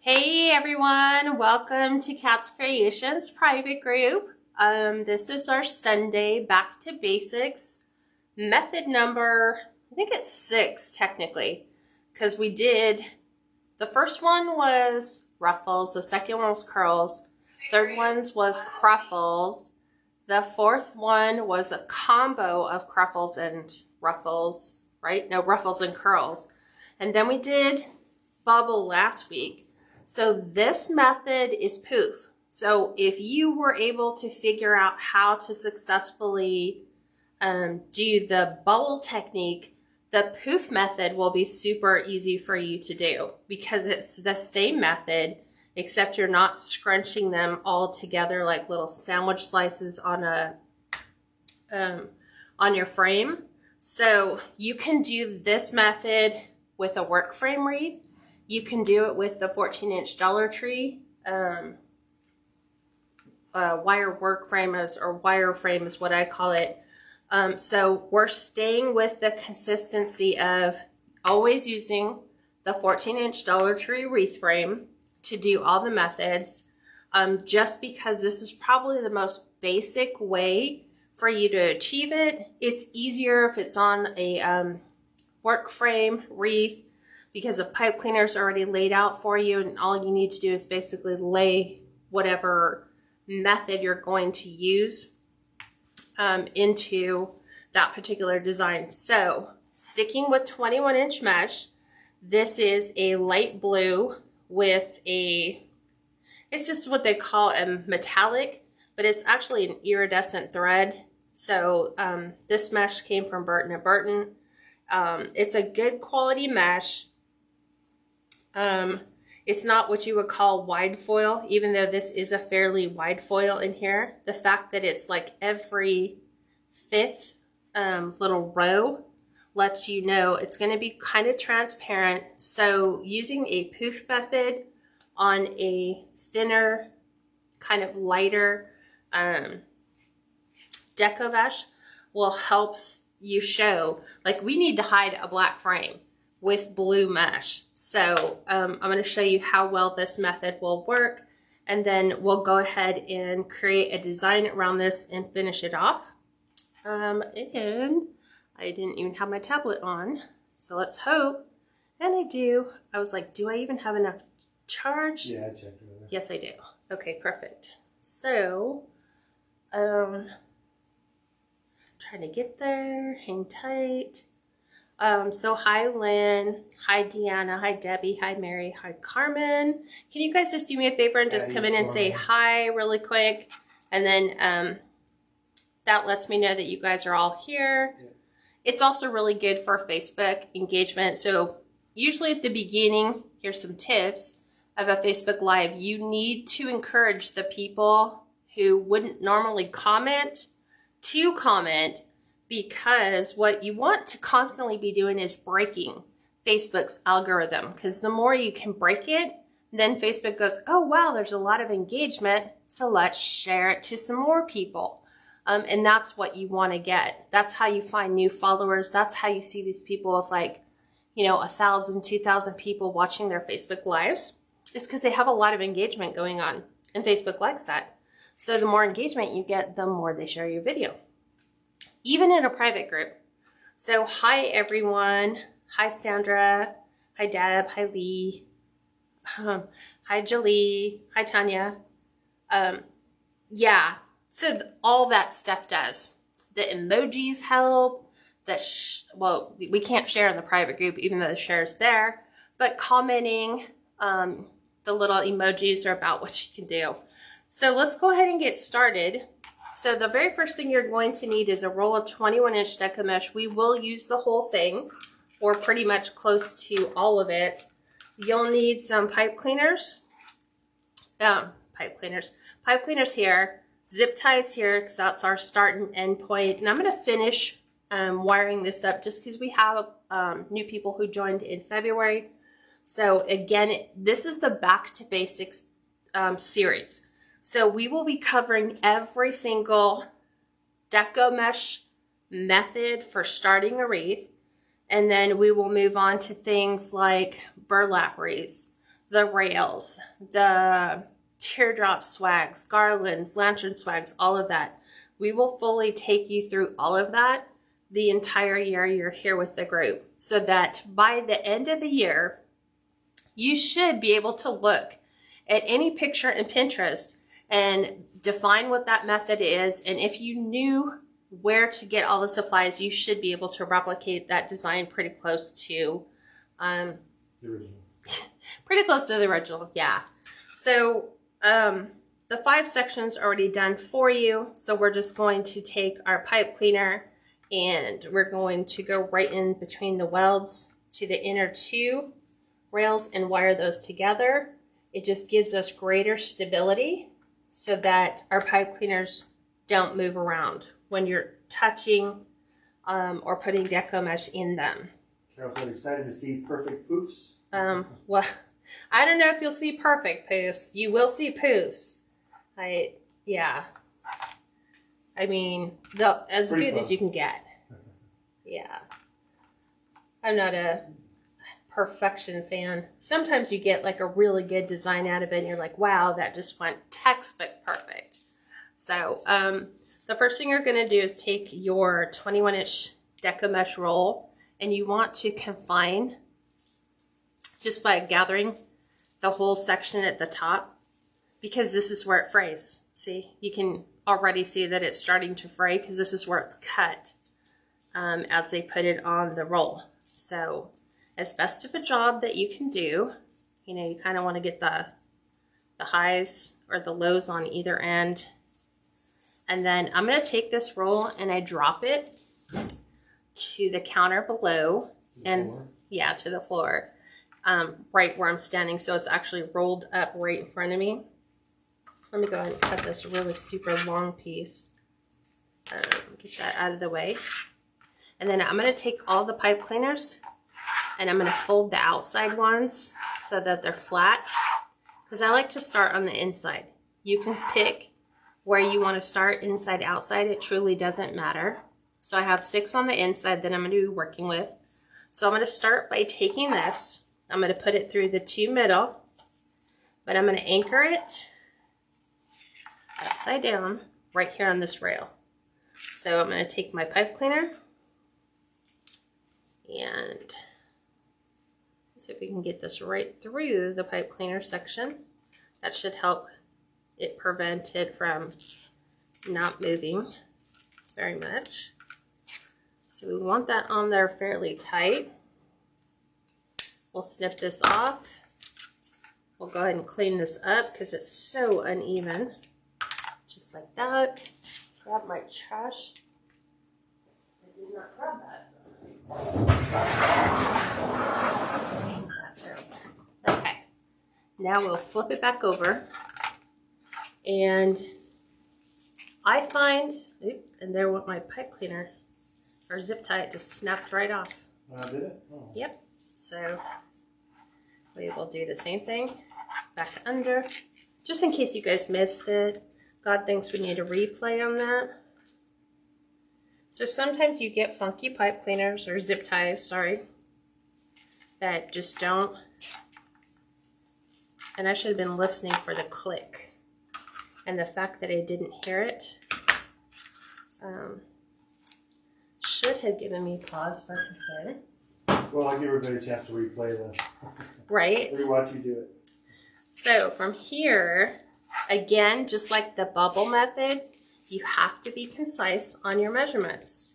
Hey everyone, welcome to Cats Creations private group. This is our Sunday back to basics method number, I think it's 6 technically, because we did, the first one was ruffles, the second one was curls, third one was cruffles, the fourth one was a combo of cruffles and ruffles, right? No, ruffles and curls. And then we did bubble last week. So this method is poof. So if you were able to figure out how to successfully do the bubble technique, the poof method will be super easy for you to do because it's the same method, except you're not scrunching them all together like little sandwich slices on a on your frame. So you can do this method with a work frame wreath. You can do it with the 14-inch Dollar Tree wire work frame, or wire frame is what I call it. So we're staying with the consistency of always using the 14-inch Dollar Tree wreath frame to do all the methods, just because this is probably the most basic way for you to achieve it. It's easier if it's on a work frame wreath, because the pipe cleaner is already laid out for you and all you need to do is basically lay whatever method you're going to use into that particular design. So sticking with 21-inch mesh, this is a light blue with a, it's just what they call a metallic, but it's actually an iridescent thread. So this mesh came from Burton & Burton. It's a good quality mesh. It's not what you would call wide foil, even though this is a fairly wide foil in here. The fact that it's like every 5th little row lets you know it's going to be kind of transparent. So using a poof method on a thinner, kind of lighter deco mesh will help you show, like, we need to hide a black frame with blue mesh. So I'm going to show you how well this method will work, and then we'll go ahead and create a design around this and finish it off. And I didn't even have my tablet on, so let's hope. And I do. I was like, do I even have enough charge? Yeah, I checked it. Yes, I do. Okay, perfect. So trying to get there, hang tight. So hi Lynn, hi Deanna, hi Debbie, hi Mary, hi Carmen. Can you guys just do me a favor and just come in and say hi really quick? And then that lets me know that you guys are all here. Yeah. It's also really good for Facebook engagement. So usually at the beginning, here's some tips of a Facebook Live. You need to encourage the people who wouldn't normally comment to comment, because what you want to constantly be doing is breaking Facebook's algorithm, because the more you can break it, then Facebook goes, oh wow, there's a lot of engagement, so let's share it to some more people. And that's what you want to get. That's how you find new followers. That's how you see these people with, like, you know, 1,000, 2,000 people watching their Facebook Lives. It's because they have a lot of engagement going on, and Facebook likes that. So the more engagement you get, the more they share your video, even in a private group. So hi everyone. Hi Sandra. Hi Deb. Hi Lee. Hi Jolie. Hi Tanya. Yeah, so all that stuff does. The emojis help. Well, we can't share in the private group even though the share is there, but commenting, the little emojis are about what you can do. So let's go ahead and get started. So the very first thing you're going to need is a roll of 21-inch Deco mesh. We will use the whole thing, or pretty much close to all of it. You'll need some pipe cleaners. Pipe cleaners here. Zip ties here, because that's our start and end point. And I'm going to finish wiring this up just because we have new people who joined in February. So again, this is the Back to Basics series. So we will be covering every single deco mesh method for starting a wreath. And then we will move on to things like burlap wreaths, the rails, the teardrop swags, garlands, lantern swags, all of that. We will fully take you through all of that the entire year you're here with the group, so that by the end of the year, you should be able to look at any picture in Pinterest and define what that method is. And if you knew where to get all the supplies, you should be able to replicate that design pretty close to The original. pretty close to the original, yeah. So the 5 sections are already done for you. So we're just going to take our pipe cleaner and we're going to go right in between the welds to the inner 2 rails and wire those together. It just gives us greater stability so that our pipe cleaners don't move around when you're touching or putting deco mesh in them. Carol's excited to see perfect poofs. Well, I don't know if you'll see perfect poofs. You will see poofs. Yeah. I mean, as Pretty good close. as you can get. Yeah. I'm not a perfection fan. Sometimes you get like a really good design out of it and you're like, wow, that just went textbook perfect. So the first thing you're going to do is take your 21-inch deco mesh roll, and you want to confine just by gathering the whole section at the top, because this is where it frays. See, you can already see that it's starting to fray because this is where it's cut as they put it on the roll. So as best of a job that you can do, you know, you kind of want to get the highs or the lows on either end. And then I'm going to take this roll and I drop it to the counter below, and yeah, to the floor, right where I'm standing. So it's actually rolled up right in front of me. Let me go ahead and cut this really super long piece. Get that out of the way. And then I'm going to take all the pipe cleaners and I'm going to fold the outside ones so that they're flat, because I like to start on the inside. You can pick where you want to start, inside, outside. It truly doesn't matter. So I have 6 on the inside that I'm going to be working with. So I'm going to start by taking this. I'm going to put it through the 2 middle, but I'm going to anchor it upside down right here on this rail. So I'm going to take my pipe cleaner and see if we can get this right through the pipe cleaner section. That should help it prevent it from not moving very much. So we want that on there fairly tight. We'll snip this off. We'll go ahead and clean this up because it's so uneven. Just like that. Grab my trash. I did not grab that. Okay. Now we'll flip it back over. And I find, and there went my pipe cleaner, or zip tie, it just snapped right off. Did it? Oh. Yep. So we will do the same thing back under, just in case you guys missed it. God thinks we need a replay on that. So sometimes you get funky pipe cleaners or zip ties, sorry, that just don't. And I should have been listening for the click. And the fact that I didn't hear it should have given me pause for concern. Well, I'll give everybody a chance to replay the Right? rewatch you do it. So from here, again, just like the bubble method, you have to be concise on your measurements.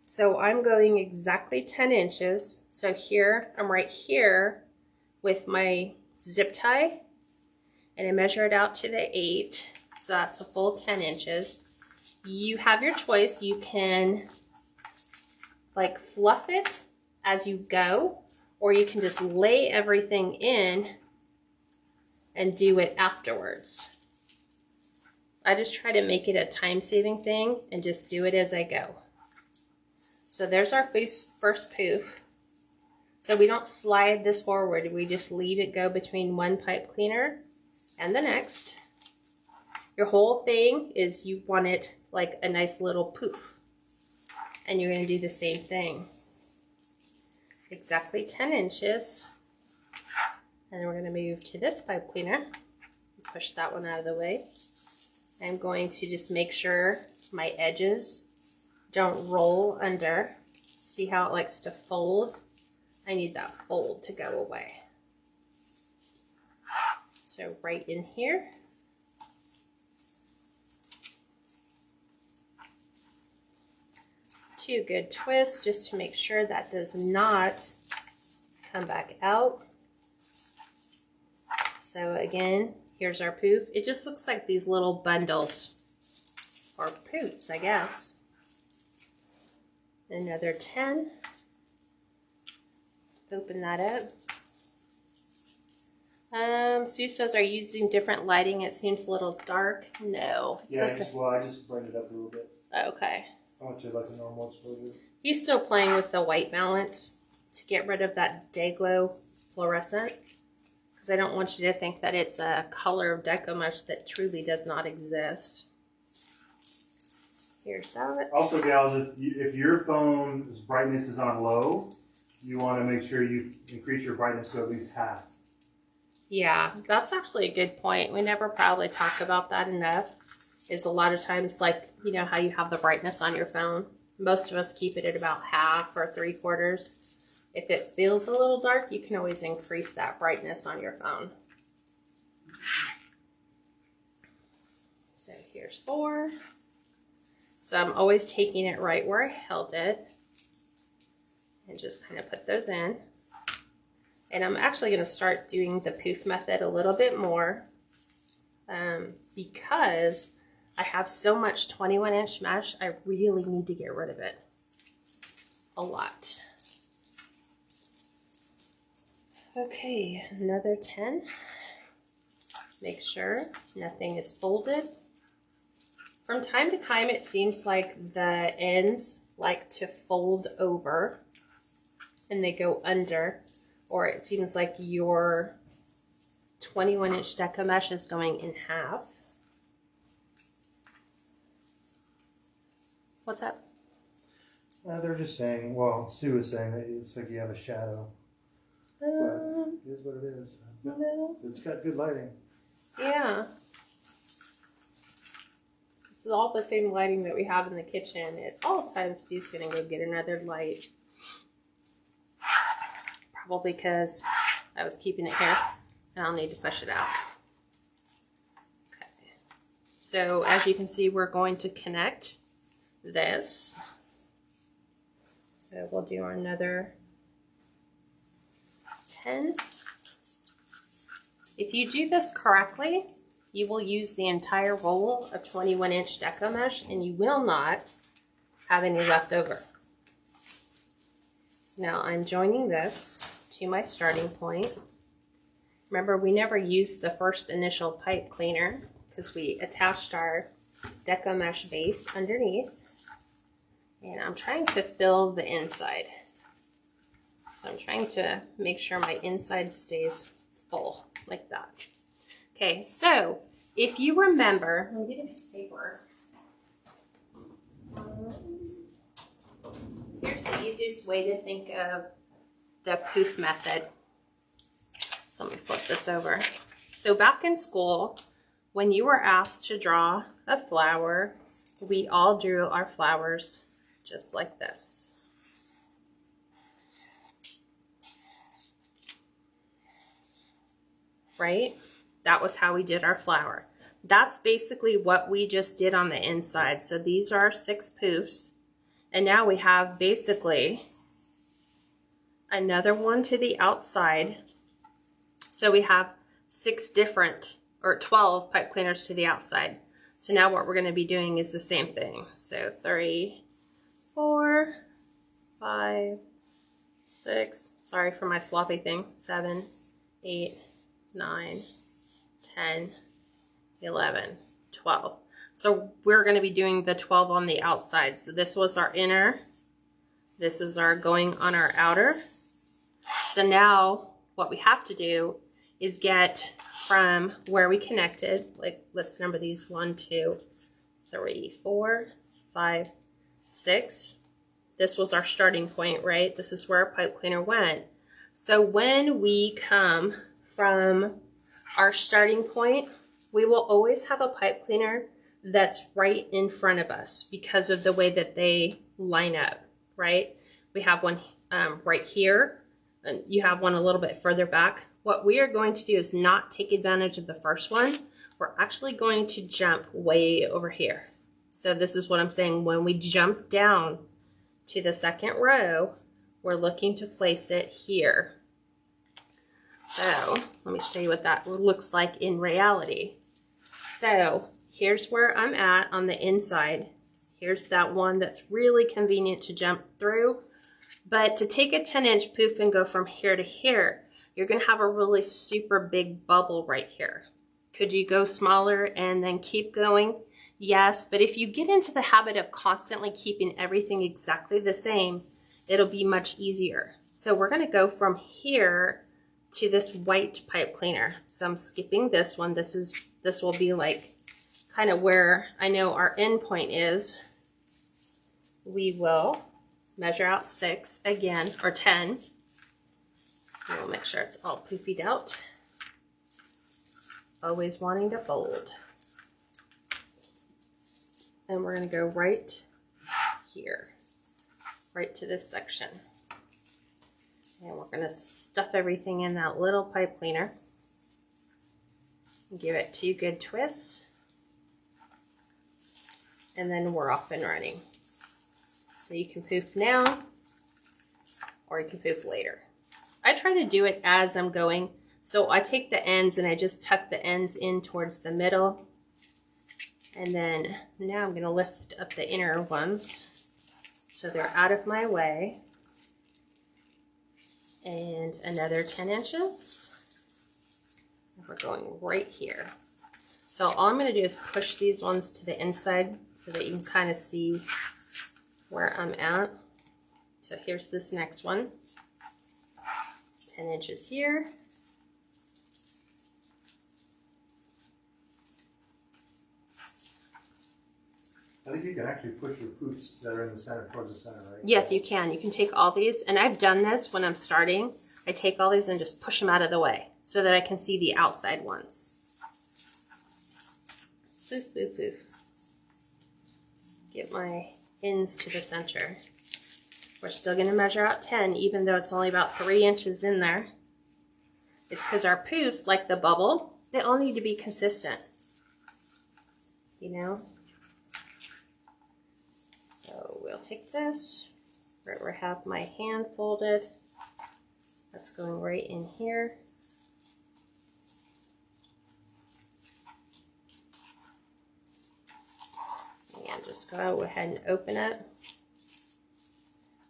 So I'm going exactly 10 inches. So here, I'm right here with my zip tie, and I measure it out to the 8. So that's a full 10 inches. You have your choice. You can like fluff it as you go, or you can just lay everything in and do it afterwards. I just try to make it a time-saving thing and just do it as I go. So there's our first poof. So we don't slide this forward. We just leave it go between one pipe cleaner and the next. Your whole thing is you want it like a nice little poof. And you're going to do the same thing. Exactly 10 inches. And then we're going to move to this pipe cleaner. Push that one out of the way. I'm going to just make sure my edges don't roll under. See how it likes to fold? I need that fold to go away. So right in here. Two good twists just to make sure that does not come back out. So again, here's our poof. It just looks like these little bundles, or poots, I guess. Another 10. Open that up. Sue says, are you using different lighting? It seems a little dark. No. Yeah, I just brightened it up a little bit. Okay. I want you like a normal exposure. He's still playing with the white balance to get rid of that Deco fluorescent. Because I don't want you to think that it's a color of Deco mesh that truly does not exist. Here's that. Also, gals, if your phone's brightness is on low, you want to make sure you increase your brightness to at least half. Yeah, that's actually a good point. We never probably talk about that enough. Is a lot of times, like, you know how you have the brightness on your phone. Most of us keep it at about half or 3/4. If it feels a little dark, you can always increase that brightness on your phone. So here's 4. So I'm always taking it right where I held it and just kind of put those in. And I'm actually going to start doing the poof method a little bit more because I have so much 21-inch mesh, I really need to get rid of it. A lot. Okay, another 10. Make sure nothing is folded. From time to time, it seems like the ends like to fold over and they go under, or it seems like your 21-inch Deco mesh is going in half. What's up? They're just saying, well, Sue is saying that it's like you have a shadow. But it is what it is. No. It's got good lighting. Yeah. This is all the same lighting that we have in the kitchen. At all times, Stu's going to go get another light. Probably because I was keeping it here and I'll need to push it out. Okay. So as you can see, we're going to connect this. So we'll do another 10. If you do this correctly, you will use the entire roll of 21-inch Deco mesh and you will not have any left over. So now I'm joining this to my starting point. Remember, we never used the first initial pipe cleaner because we attached our Deco mesh base underneath. And I'm trying to fill the inside. So I'm trying to make sure my inside stays full, like that. Okay, so if you remember, let me get a piece of paper. Here's the easiest way to think of the poof method. So let me flip this over. So back in school, when you were asked to draw a flower, we all drew our flowers just like this. Right? That was how we did our flower. That's basically what we just did on the inside. So these are 6 poofs. And now we have basically another one to the outside. So we have 6 different, or 12 pipe cleaners to the outside. So now what we're going to be doing is the same thing. So 3, 4, 5, 6, sorry for my sloppy thing, 7, 8, 9, 10, 11, 12. So we're going to be doing the 12 on the outside. So this was our inner, this is our going on our outer. So now what we have to do is get from where we connected, like let's number these 1, 2, 3, 4, 5, 6. This was our starting point, right? This is where our pipe cleaner went. So when we come from our starting point, we will always have a pipe cleaner that's right in front of us because of the way that they line up, right? We have one right here, and you have one a little bit further back. What we are going to do is not take advantage of the first one. We're actually going to jump way over here. So this is what I'm saying. When we jump down to the second row, we're looking to place it here. So let me show you what that looks like in reality. So here's where I'm at on the inside. Here's that one that's really convenient to jump through. But to take a 10-inch poof and go from here to here, you're going to have a really super big bubble right here. Could you go smaller and then keep going? Yes, but if you get into the habit of constantly keeping everything exactly the same, it'll be much easier. So we're going to go from here to this white pipe cleaner. So I'm skipping this one. This will be like kind of where I know our end point is. We will measure out 6 again, or 10. We'll make sure it's all poofied out. Always wanting to fold. And we're going to go right here, right to this section. And we're going to stuff everything in that little pipe cleaner. Give it 2 good twists. And then we're off and running. So you can poof now, or you can poof later. I try to do it as I'm going. So I take the ends and I just tuck the ends in towards the middle. And then now I'm going to lift up the inner ones so they're out of my way. And another 10 inches. We're going right here. So all I'm going to do is push these ones to the inside so that you can kind of see where I'm at. So here's this next one. 10 inches here. I think you can actually push your poofs that are in the center towards the center, right? Yes, you can. You can take all these, and I've done this when I'm starting. I take all these and just push them out of the way so that I can see the outside ones. Poof, poof, poof. Get my ends to the center. We're still going to measure out 10, even though it's only about 3 inches in there. It's because our poofs, like the bubble, they all need to be consistent. You know? So we'll take this, right where I have my hand folded. That's going right in here. And just go ahead and open it.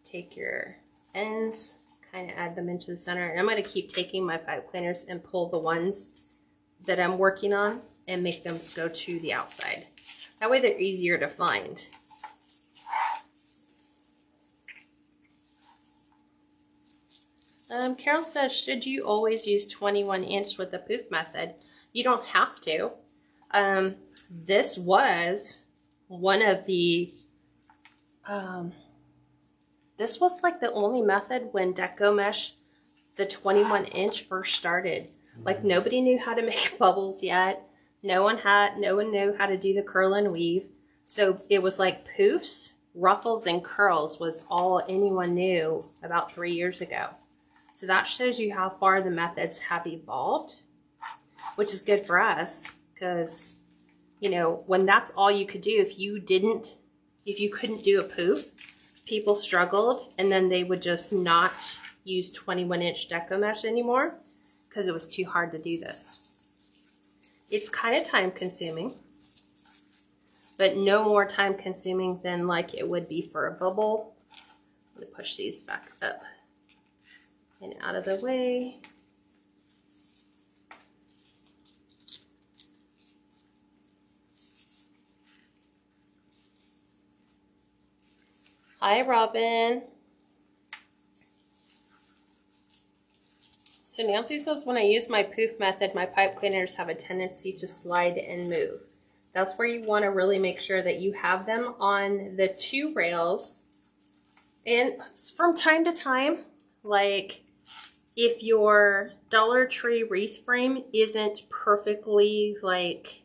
Take your ends, kind of add them into the center. And I'm going to keep taking my pipe cleaners and pull the ones that I'm working on and make them go to the outside. That way they're easier to find. Carol says, should you always use 21 inch with the poof method? You don't have to. This was one of the, this was like the only method when Deco Mesh, the 21 inch first started. Like nobody knew how to make bubbles yet. No one knew how to do the curl and weave. So it was like poofs, ruffles, and curls was all anyone knew about 3 years ago. So that shows you how far the methods have evolved, which is good for us because, you know, when that's all you could do, if you couldn't do a poof, people struggled and then they would just not use 21 inch Deco Mesh anymore because it was too hard to do this. It's kind of time consuming, but no more time consuming than like it would be for a bubble. Let me push these back up and out of the way. Hi, Robin. So Nancy says, when I use my poof method, my pipe cleaners have a tendency to slide and move. That's where you want to really make sure that you have them on the 2 rails. And from time to time, like if your Dollar Tree wreath frame isn't perfectly like,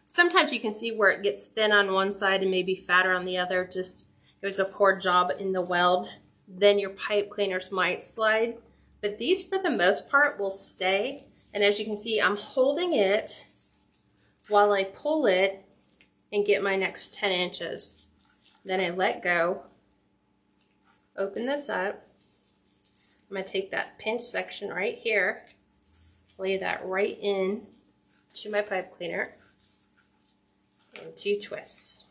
sometimes you can see where it gets thin on one side and maybe fatter on the other, just it was a poor job in the weld, then your pipe cleaners might slide. But these for the most part will stay. And as you can see, I'm holding it while I pull it and get my next 10 inches. Then I let go, open this up. I'm going to take that pinch section right here, lay that right in to my pipe cleaner, and 2 twists.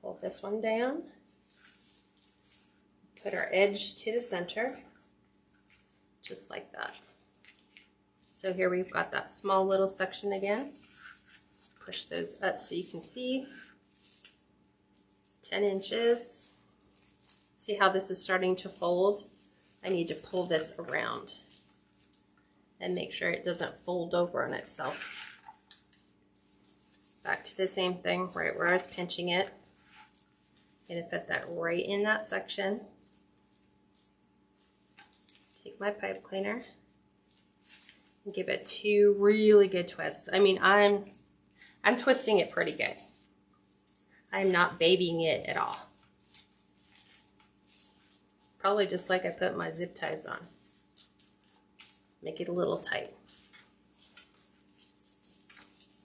Pull this one down, put our edge to the center, just like that. So here we've got that small little section again. Push those up so you can see. 10 inches. See how this is starting to fold? I need to pull this around and make sure it doesn't fold over on itself. Back to the same thing, right where I was pinching it. I'm gonna put that right in that section. Take my pipe cleaner and give it 2 really good twists. I mean, I'm twisting it pretty good. I'm not babying it at all. Probably just like I put my zip ties on. Make it a little tight.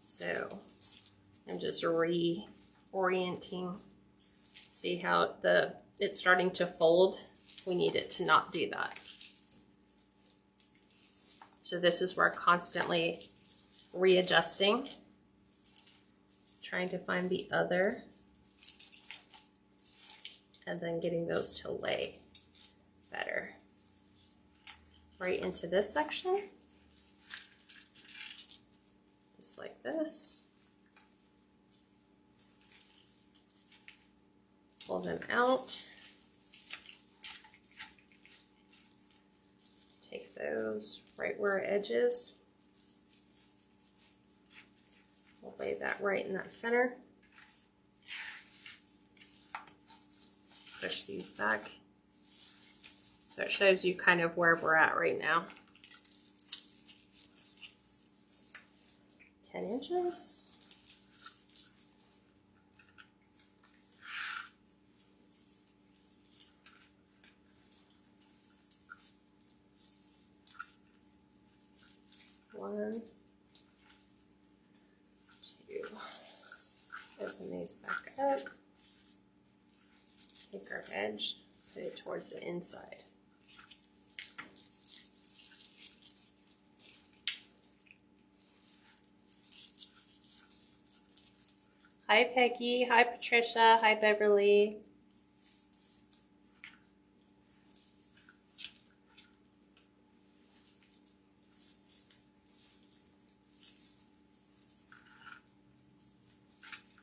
So I'm just reorienting. See how it's starting to fold? We need it to not do that. So this is where constantly readjusting, trying to find the other, and then getting those to lay better. Right into this section, just like this. Pull them out. Take those right where our edge is. We'll lay that right in that center. Push these back. So it shows you kind of where we're at right now. 10 inches. One, 2. Open these back up. Take our edge, put it towards the inside. Hi Peggy, hi Patricia, hi Beverly.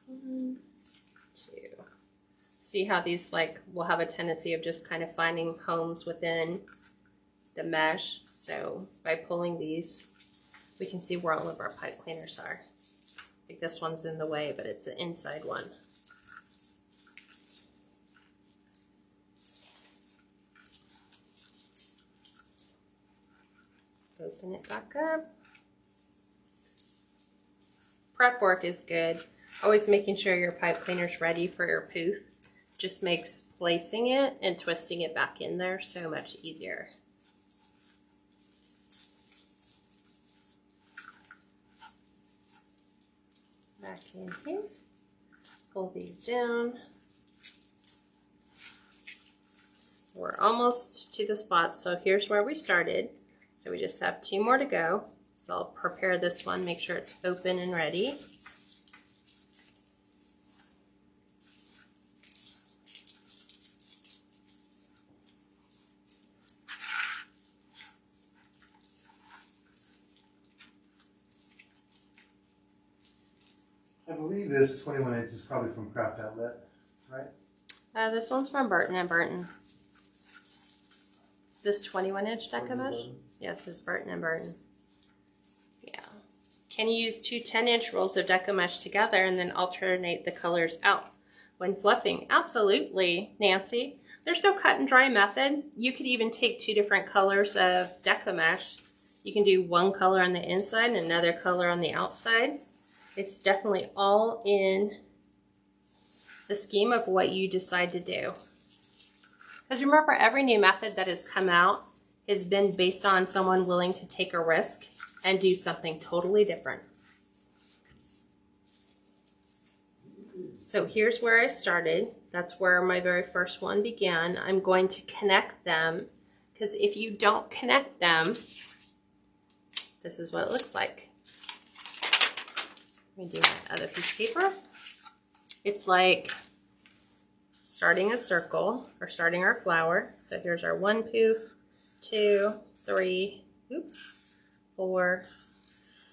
One, 2. See how these will have a tendency of just kind of finding homes within the mesh. So by pulling these, we can see where all of our pipe cleaners are. Like this one's in the way, but it's an inside one. Open it back up. Prep work is good. Always making sure your pipe cleaner's ready for your poof. Just makes placing it and twisting it back in there so much easier. Back in here, pull these down. We're almost to the spot, so here's where we started. So we just have 2 more to go. So I'll prepare this one, make sure it's open and ready. I believe this 21 inch is probably from Craft Outlet, right? This one's from Burton & Burton. This 21 inch Deco mesh? Yes, it's Burton & Burton. Yeah. Can you use 2 10-inch rolls of Deco mesh together and then alternate the colors out when fluffing? Absolutely, Nancy. There's no cut and dry method. You could even take 2 different colors of Deco mesh. You can do one color on the inside and another color on the outside. It's definitely all in the scheme of what you decide to do. Because remember, every new method that has come out has been based on someone willing to take a risk and do something totally different. So here's where I started. That's where my very first one began. I'm going to connect them, because if you don't connect them, this is what it looks like. Let me do my other piece of paper. It's like starting a circle, or starting our flower. So here's our 1 poof, 2, 3, oops, 4,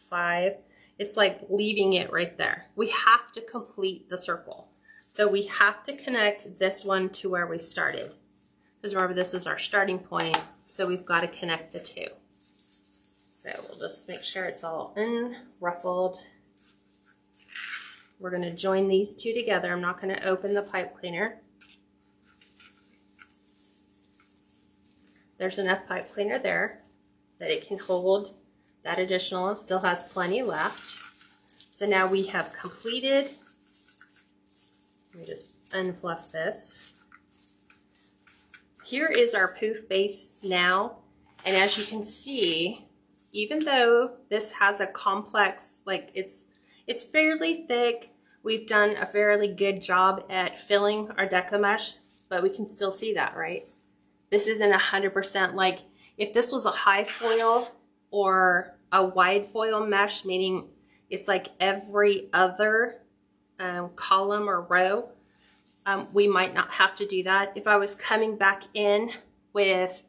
5. It's like leaving it right there. We have to complete the circle. So we have to connect this one to where we started. Because remember, this is our starting point, so we've got to connect the 2. So we'll just make sure it's all unruffled. We're going to join these 2 together. I'm not going to open the pipe cleaner. There's enough pipe cleaner there that it can hold that additional one. Still has plenty left. So now we have completed. Let me just unfluff this. Here is our poof base now. And as you can see, even though this has a complex, like it's fairly thick, we've done a fairly good job at filling our Deco mesh, but we can still see that, right? This isn't 100%. Like if this was a high foil or a wide foil mesh, meaning it's like every other column or row, we might not have to do that. If I was coming back in with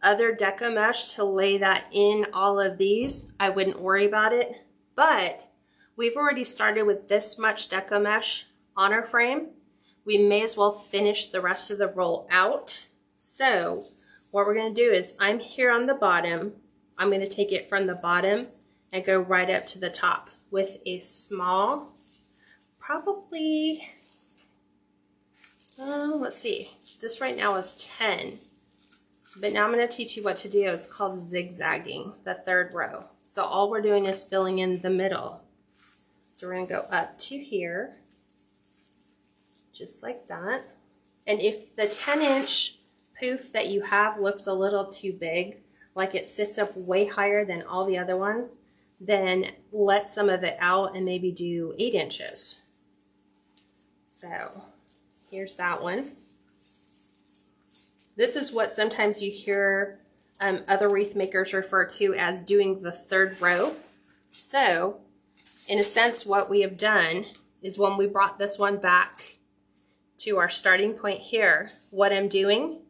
other Deco mesh to lay that in all of these, I wouldn't worry about it. But we've already started with this much Deco mesh on our frame. We may as well finish the rest of the roll out. So what we're going to do is, I'm here on the bottom. I'm going to take it from the bottom and go right up to the top with a small, probably, let's see, this right now is 10. But now I'm going to teach you what to do. It's called zigzagging, the 3rd row. So all we're doing is filling in the middle. So we're going to go up to here, just like that. And if the 10-inch poof that you have looks a little too big, like it sits up way higher than all the other ones, then let some of it out and maybe do 8 inches. So here's that one. This is what sometimes you hear other wreath makers refer to as doing the 3rd row. So in a sense, what we have done is, when we brought this one back to our starting point here, what I'm doing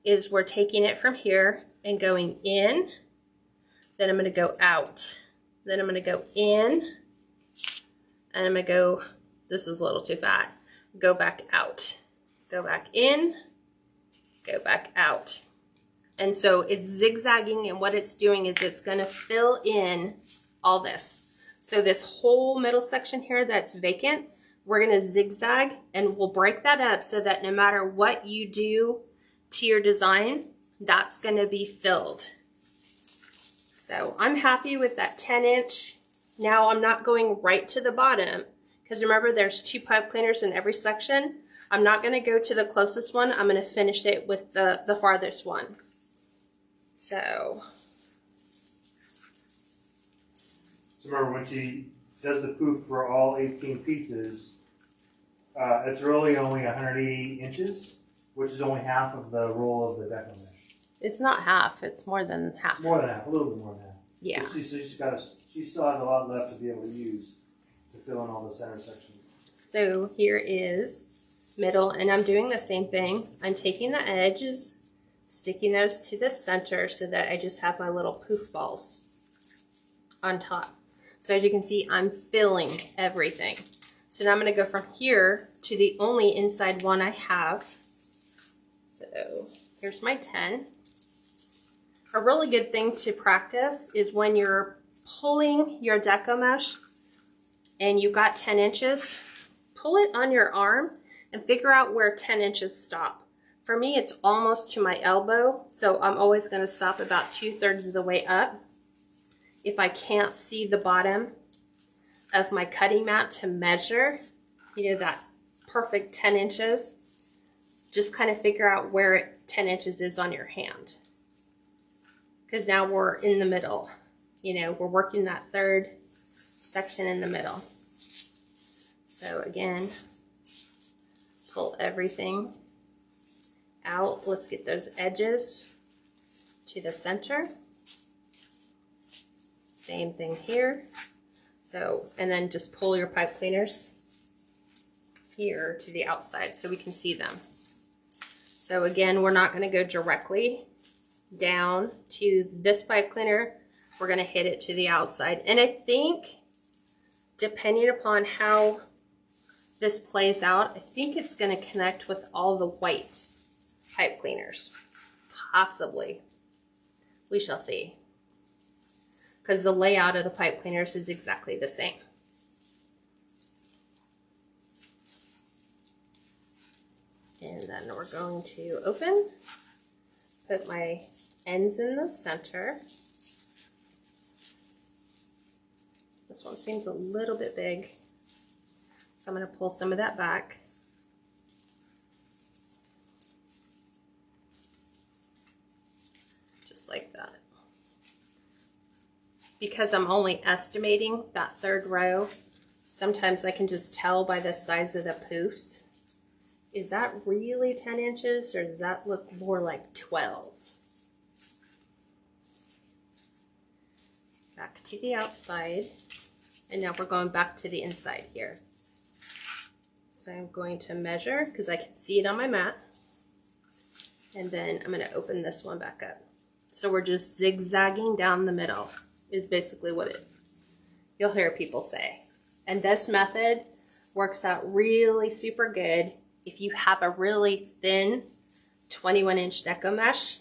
is we're taking it from here and going in, then I'm going to go out, then I'm going to go in, and I'm going to go, this is a little too fat, go back out, go back in, go back out. And so it's zigzagging, and what it's doing is it's going to fill in all this. So this whole middle section here that's vacant, we're going to zigzag, and we'll break that up so that no matter what you do to your design, that's going to be filled. So I'm happy with that 10-inch. Now I'm not going right to the bottom, because remember, there's 2 pipe cleaners in every section. I'm not going to go to the closest one. I'm going to finish it with the farthest one. So remember, when she does the poof for all 18 pieces, it's really only 180 inches, which is only half of the roll of the Deco mesh. it's not half, it's more than half. More than half, a little bit more than half. Yeah. She still has a lot left to be able to use to fill in all the center sections. So here is middle, and I'm doing the same thing. I'm taking the edges, sticking those to the center so that I just have my little poof balls on top. So as you can see, I'm filling everything. So now I'm going to go from here to the only inside one I have. So here's my 10. A really good thing to practice is when you're pulling your Deco mesh and you've got 10 inches, pull it on your arm and figure out where 10 inches stop. For me, it's almost to my elbow, so I'm always going to stop about 2/3 of the way up. If I can't see the bottom of my cutting mat to measure, you know, that perfect 10 inches, just kind of figure out where 10 inches is on your hand. Because now we're in the middle. You know, we're working that third section in the middle. So again, pull everything out. Let's get those edges to the center. Same thing here. So, and then just pull your pipe cleaners here to the outside so we can see them. So again, we're not going to go directly down to this pipe cleaner. We're going to hit it to the outside. And I think, depending upon how this plays out, I think it's going to connect with all the white pipe cleaners. Possibly. We shall see. Because the layout of the pipe cleaners is exactly the same. And then we're going to open, put my ends in the center. This one seems a little bit big, so I'm going to pull some of that back. Just like that. Because I'm only estimating that third row, sometimes I can just tell by the size of the poofs. Is that really 10 inches or does that look more like 12? Back to the outside. And now we're going back to the inside here. So I'm going to measure because I can see it on my mat. And then I'm going to open this one back up. So we're just zigzagging down the middle is basically what you'll hear people say. And this method works out really super good if you have a really thin 21-inch deco mesh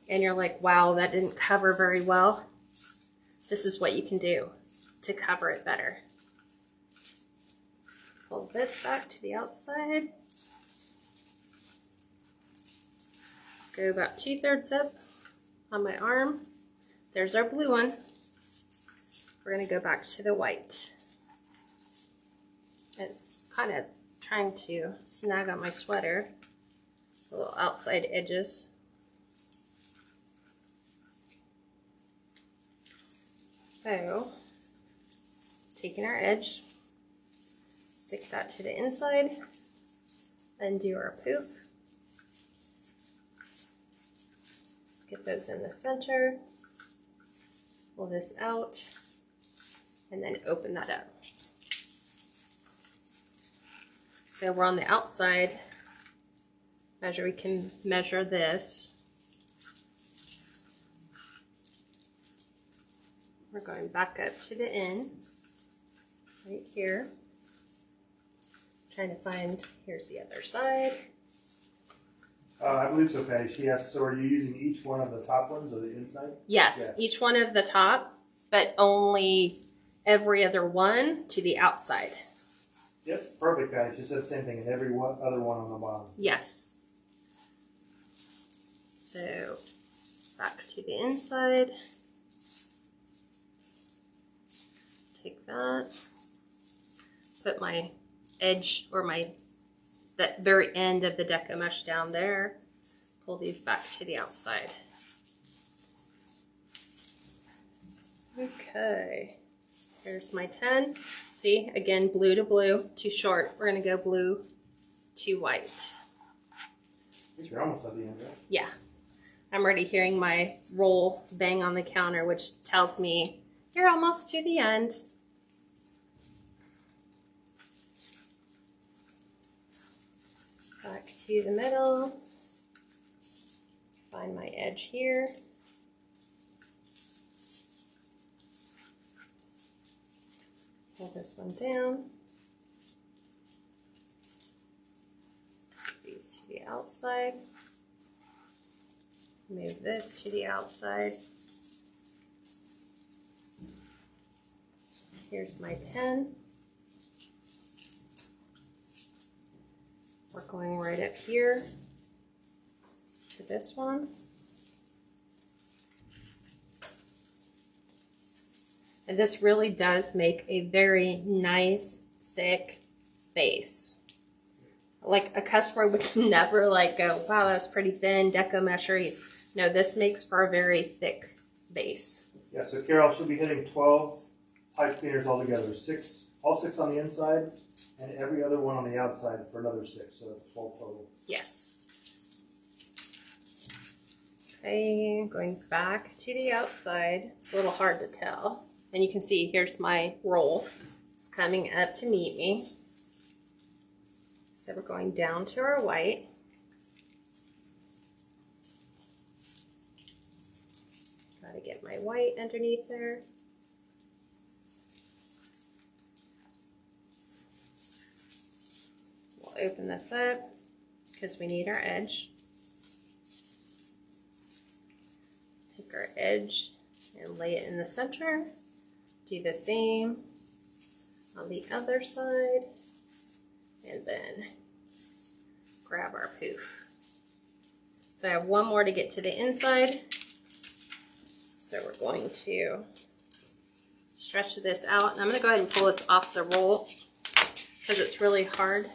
and you're like, wow, that didn't cover very well. This is what you can do to cover it better. Pull this back to the outside. Go about 2/3 up on my arm. There's our blue one. We're going to go back to the white. It's kind of trying to snag on my sweater, the little outside edges. So, taking our edge, stick that to the inside, and do our poof. Get those in the center, pull this out, and then open that up. So we're on the outside, we can measure this. We're going back up to the end, right here. Trying to find, here's the other side. I believe so, Patty. She asked, so are you using each one of the top ones or the inside? Yes, each one of the top, but only every other one to the outside. Yep, perfect, Patty. She said the same thing, and every other one on the bottom. Yes. So, back to the inside. Take that. Put my edge, or that very end of the deco mesh down there. Pull these back to the outside. Okay, here's my 10. See, again, blue to blue, too short. We're gonna go blue to white. You're almost at the end, right? Yeah, I'm already hearing my roll bang on the counter, which tells me you're almost to the end. Back to the middle, find my edge here. Pull this one down. These to the outside. Move this to the outside. Here's my 10. Work going right up here to this one. And this really does make a very nice, thick base. Like a customer would never like go, wow, that's pretty thin, Deco mesh wreath. No, this makes for a very thick base. Yeah, so Carol should be hitting 12 pipe cleaners altogether. All six on the inside, and every other one on the outside for another 6. So that's 12 total. Yes. Okay, going back to the outside. It's a little hard to tell. And you can see, here's my roll. It's coming up to meet me. So we're going down to our white. Gotta get my white underneath there. We'll open this up because we need our edge. Take our edge and lay it in the center. Do the same on the other side. And then grab our poof. So I have one more to get to the inside. So we're going to stretch this out. And I'm going to go ahead and pull this off the roll because it's really hard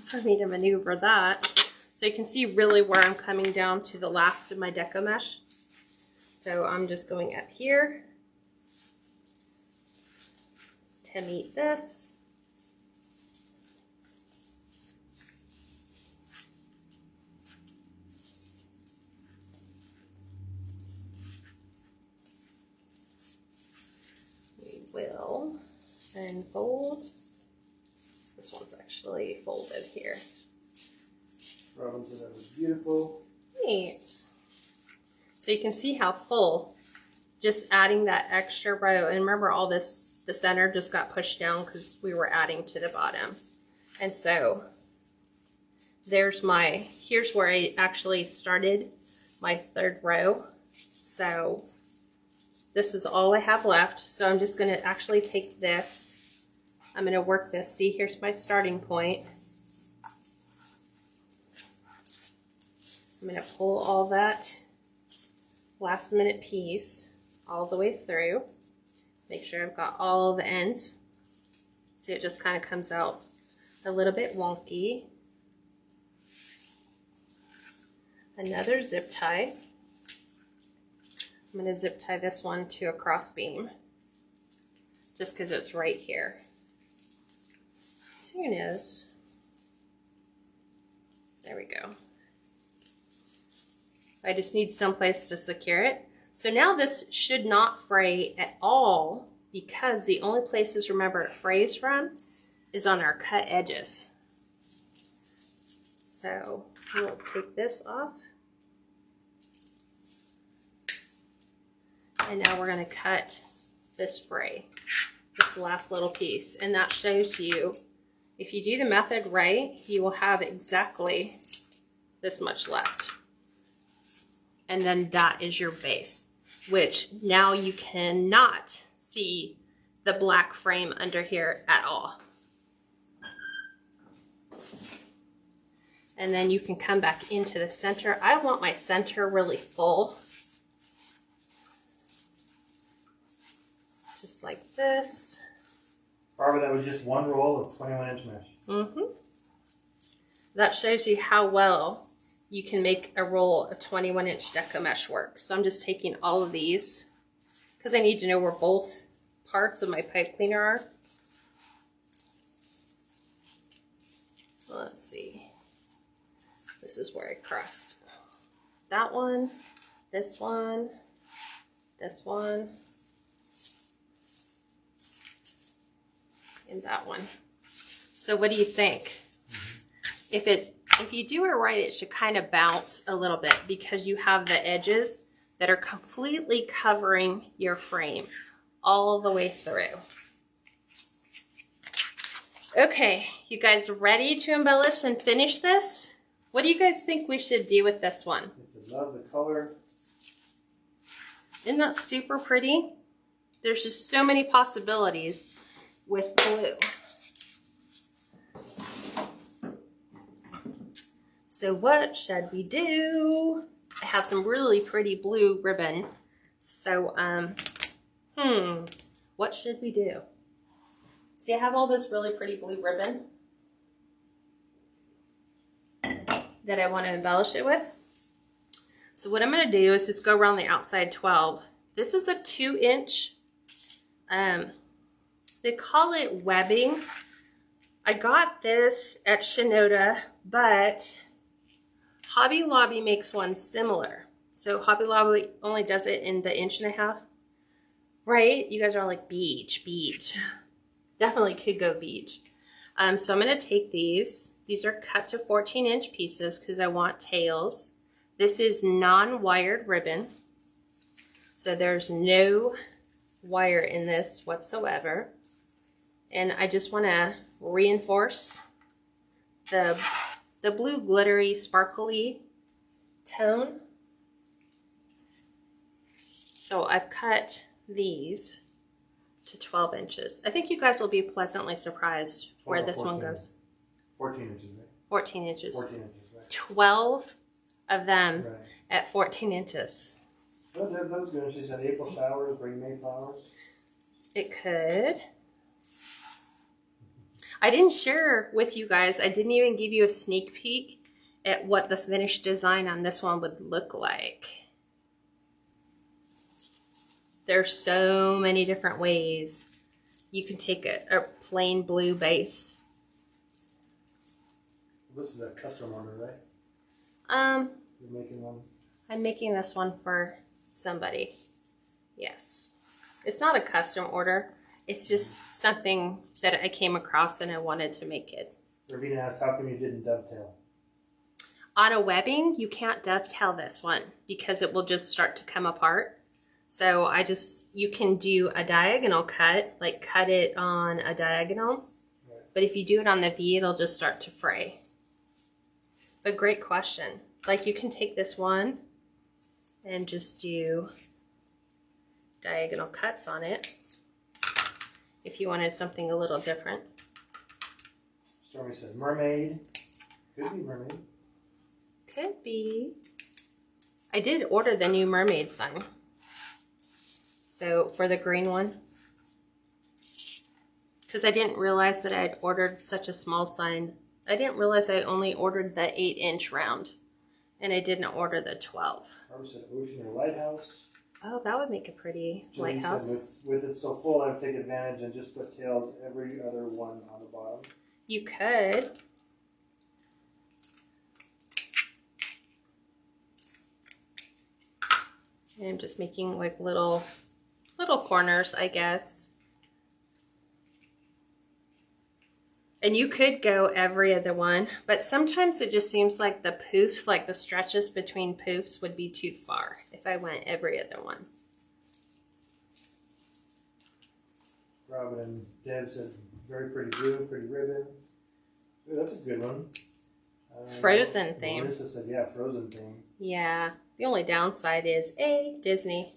for me to maneuver that. So you can see really where I'm coming down to the last of my Deco mesh. So I'm just going up here to meet this. Will then fold. This one's actually folded here. Robinson, that was beautiful. Neat. So you can see how full, just adding that extra row, and remember all this, the center just got pushed down because we were adding to the bottom. And so there's my, here's where I actually started my third row. So this is all I have left. So I'm just going to actually take this. I'm going to work this. See, here's my starting point. I'm going to pull all that last minute piece all the way through. Make sure I've got all the ends. See, it just kind of comes out a little bit wonky. Another zip tie. I'm going to zip tie this one to a cross beam just because it's right here. As soon as, there we go. I just need some place to secure it. So now this should not fray at all because the only places, remember, it frays from is on our cut edges. So we'll take this off. And now we're going to cut this fray, this last little piece. And that shows you, if you do the method right, you will have exactly this much left. And then that is your base, which now you cannot see the black frame under here at all. And then you can come back into the center. I want my center really full. Just like this. Barbara, that was just one roll of 21-inch mesh. Mm-hmm. That shows you how well you can make a roll of 21-inch Deco mesh work. So I'm just taking all of these because I need to know where both parts of my pipe cleaner are. Let's see. This is where I crossed that one, this one, this one, and that one. So what do you think? If you do it right, it should kind of bounce a little bit because you have the edges that are completely covering your frame all the way through. Okay, you guys ready to embellish and finish this? What do you guys think we should do with this one? I love the color. Isn't that super pretty? There's just so many possibilities with blue. So what should we do? I have some really pretty blue ribbon. So, what should we do? See, I have all this really pretty blue ribbon that I want to embellish it with. So what I'm going to do is just go around the outside 12. This is a 2-inch, they call it webbing. I got this at Shinoda, but Hobby Lobby makes one similar. So Hobby Lobby only does it in the 1.5 inch. Right? You guys are all like, beach, beach. Definitely could go beach. So I'm going to take these. These are cut to 14-inch pieces because I want tails. This is non-wired ribbon. So there's no wire in this whatsoever. And I just want to reinforce the blue glittery sparkly tone. So I've cut these to 12 inches. I think you guys will be pleasantly surprised where this one goes. 14 inches, right? 14 inches. 14 inches, right? 12 of them at 14 inches. Oh, that was good. She said April showers bring May flowers. It could. I didn't share with you guys. I didn't even give you a sneak peek at what the finished design on this one would look like. There's so many different ways you can take a plain blue base. This is a custom order, right? You're making one? I'm making this one for somebody. Yes. It's not a custom order. It's just something that I came across and I wanted to make it. Ravina asked, how come you didn't dovetail? On a webbing, you can't dovetail this one because it will just start to come apart. So you can do a diagonal cut, like cut it on a diagonal. Right. But if you do it on the V, it'll just start to fray. But great question. Like you can take this one and just do diagonal cuts on it if you wanted something a little different. Stormy said mermaid. Could be mermaid. Could be. I did order the new mermaid sign. So for the green one, because I didn't realize that I had ordered such a small sign. I didn't realize I only ordered the 8-inch round and I didn't order the 12. Barbara said ocean or lighthouse. Oh, that would make a pretty lighthouse. Said with it so full, I would take advantage and just put tails every other one on the bottom. You could. And I'm just making like little corners, I guess. And you could go every other one, but sometimes it just seems like the poofs, like the stretches between poofs would be too far if I went every other one. Robin and Deb said very pretty blue, pretty ribbon. Ooh, that's a good one. Frozen theme. Melissa said, yeah, frozen theme. Yeah, the only downside is Disney.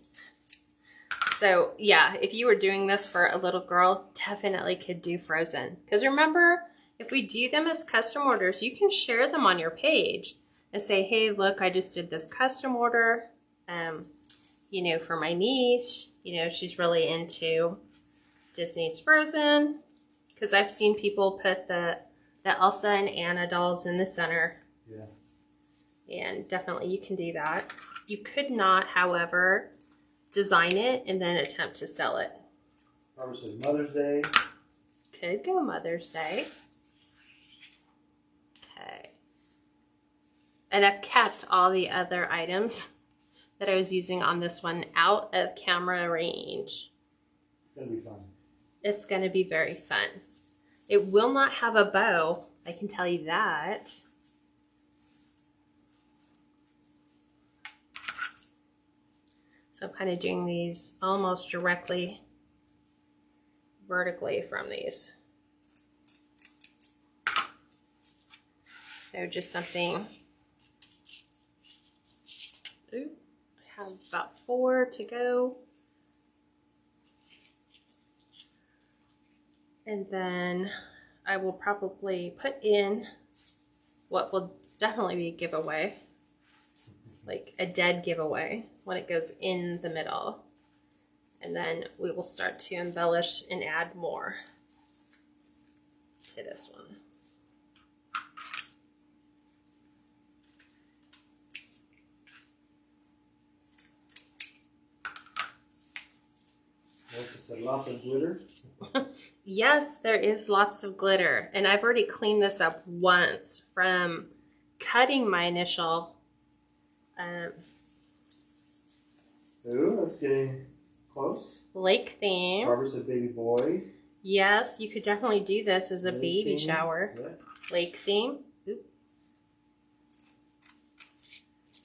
So yeah, if you were doing this for a little girl, definitely could do Frozen. Because remember, if we do them as custom orders, you can share them on your page and say, hey, look, I just did this custom order, you know, for my niece. You know, she's really into Disney's Frozen. Because I've seen people put the Elsa and Anna dolls in the center. Yeah. And definitely you can do that. You could not, however, design it and then attempt to sell it. Barbara says Mother's Day. Could go Mother's Day. Okay. And I've kept all the other items that I was using on this one out of camera range. It's going to be fun. It's going to be very fun. It will not have a bow, I can tell you that. So I'm kind of doing these almost directly vertically from these. So just something, ooh, I have about 4 to go. And then I will probably put in what will definitely be a giveaway. Like a dead giveaway when it goes in the middle. And then we will start to embellish and add more to this one. Like I said, lots of glitter. Yes, there is lots of glitter. And I've already cleaned this up once from cutting my initial. Ooh, that's getting close. Lake theme. Barbara said baby boy. Yes, you could definitely do this as a Lake baby theme. shower. Yeah. Lake theme. Oop.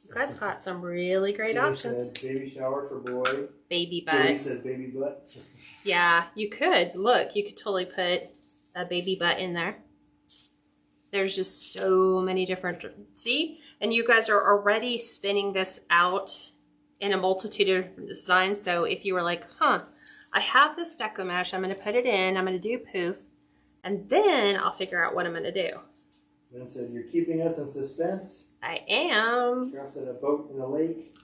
You guys got some really great Julie options. said baby shower for boy. Baby Julie butt. said baby butt. Yeah, you could. Look, you could totally put a baby butt in there. There's just so many different, see? And you guys are already spinning this out in a multitude of different designs. So if you were like, huh, I have this deco mesh, I'm gonna put it in, I'm gonna do poof, and then I'll figure out what I'm gonna do. Then said, you're keeping us in suspense. I am. Carol said a boat in the lake.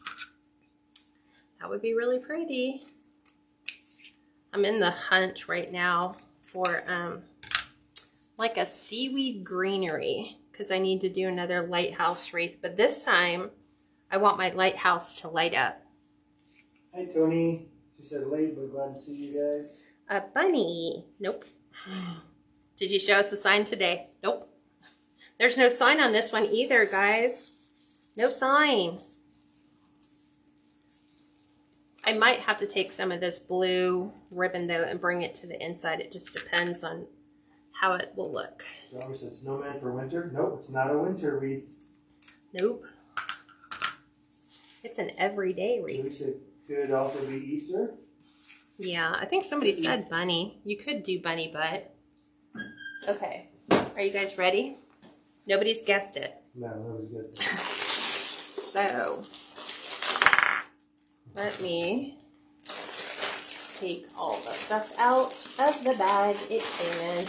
That would be really pretty. I'm in the hunt right now for like a seaweed greenery because I need to do another lighthouse wreath, but this time I want my lighthouse to light up. Hi Tony. She said late, but glad to see you guys. A bunny. Nope. Did you show us the sign today? Nope. There's no sign on this one either, guys. No sign. I might have to take some of this blue ribbon though and bring it to the inside. It just depends on how it will look. Barbara said snowman for winter. Nope, it's not a winter wreath. Nope. It's an everyday Julie wreath. said could also be Easter. Yeah, I think somebody said bunny. You could do bunny butt. Okay. Are you guys ready? Nobody's guessed it. No, nobody's guessed it. So, let me take all the stuff out of the bag it came in.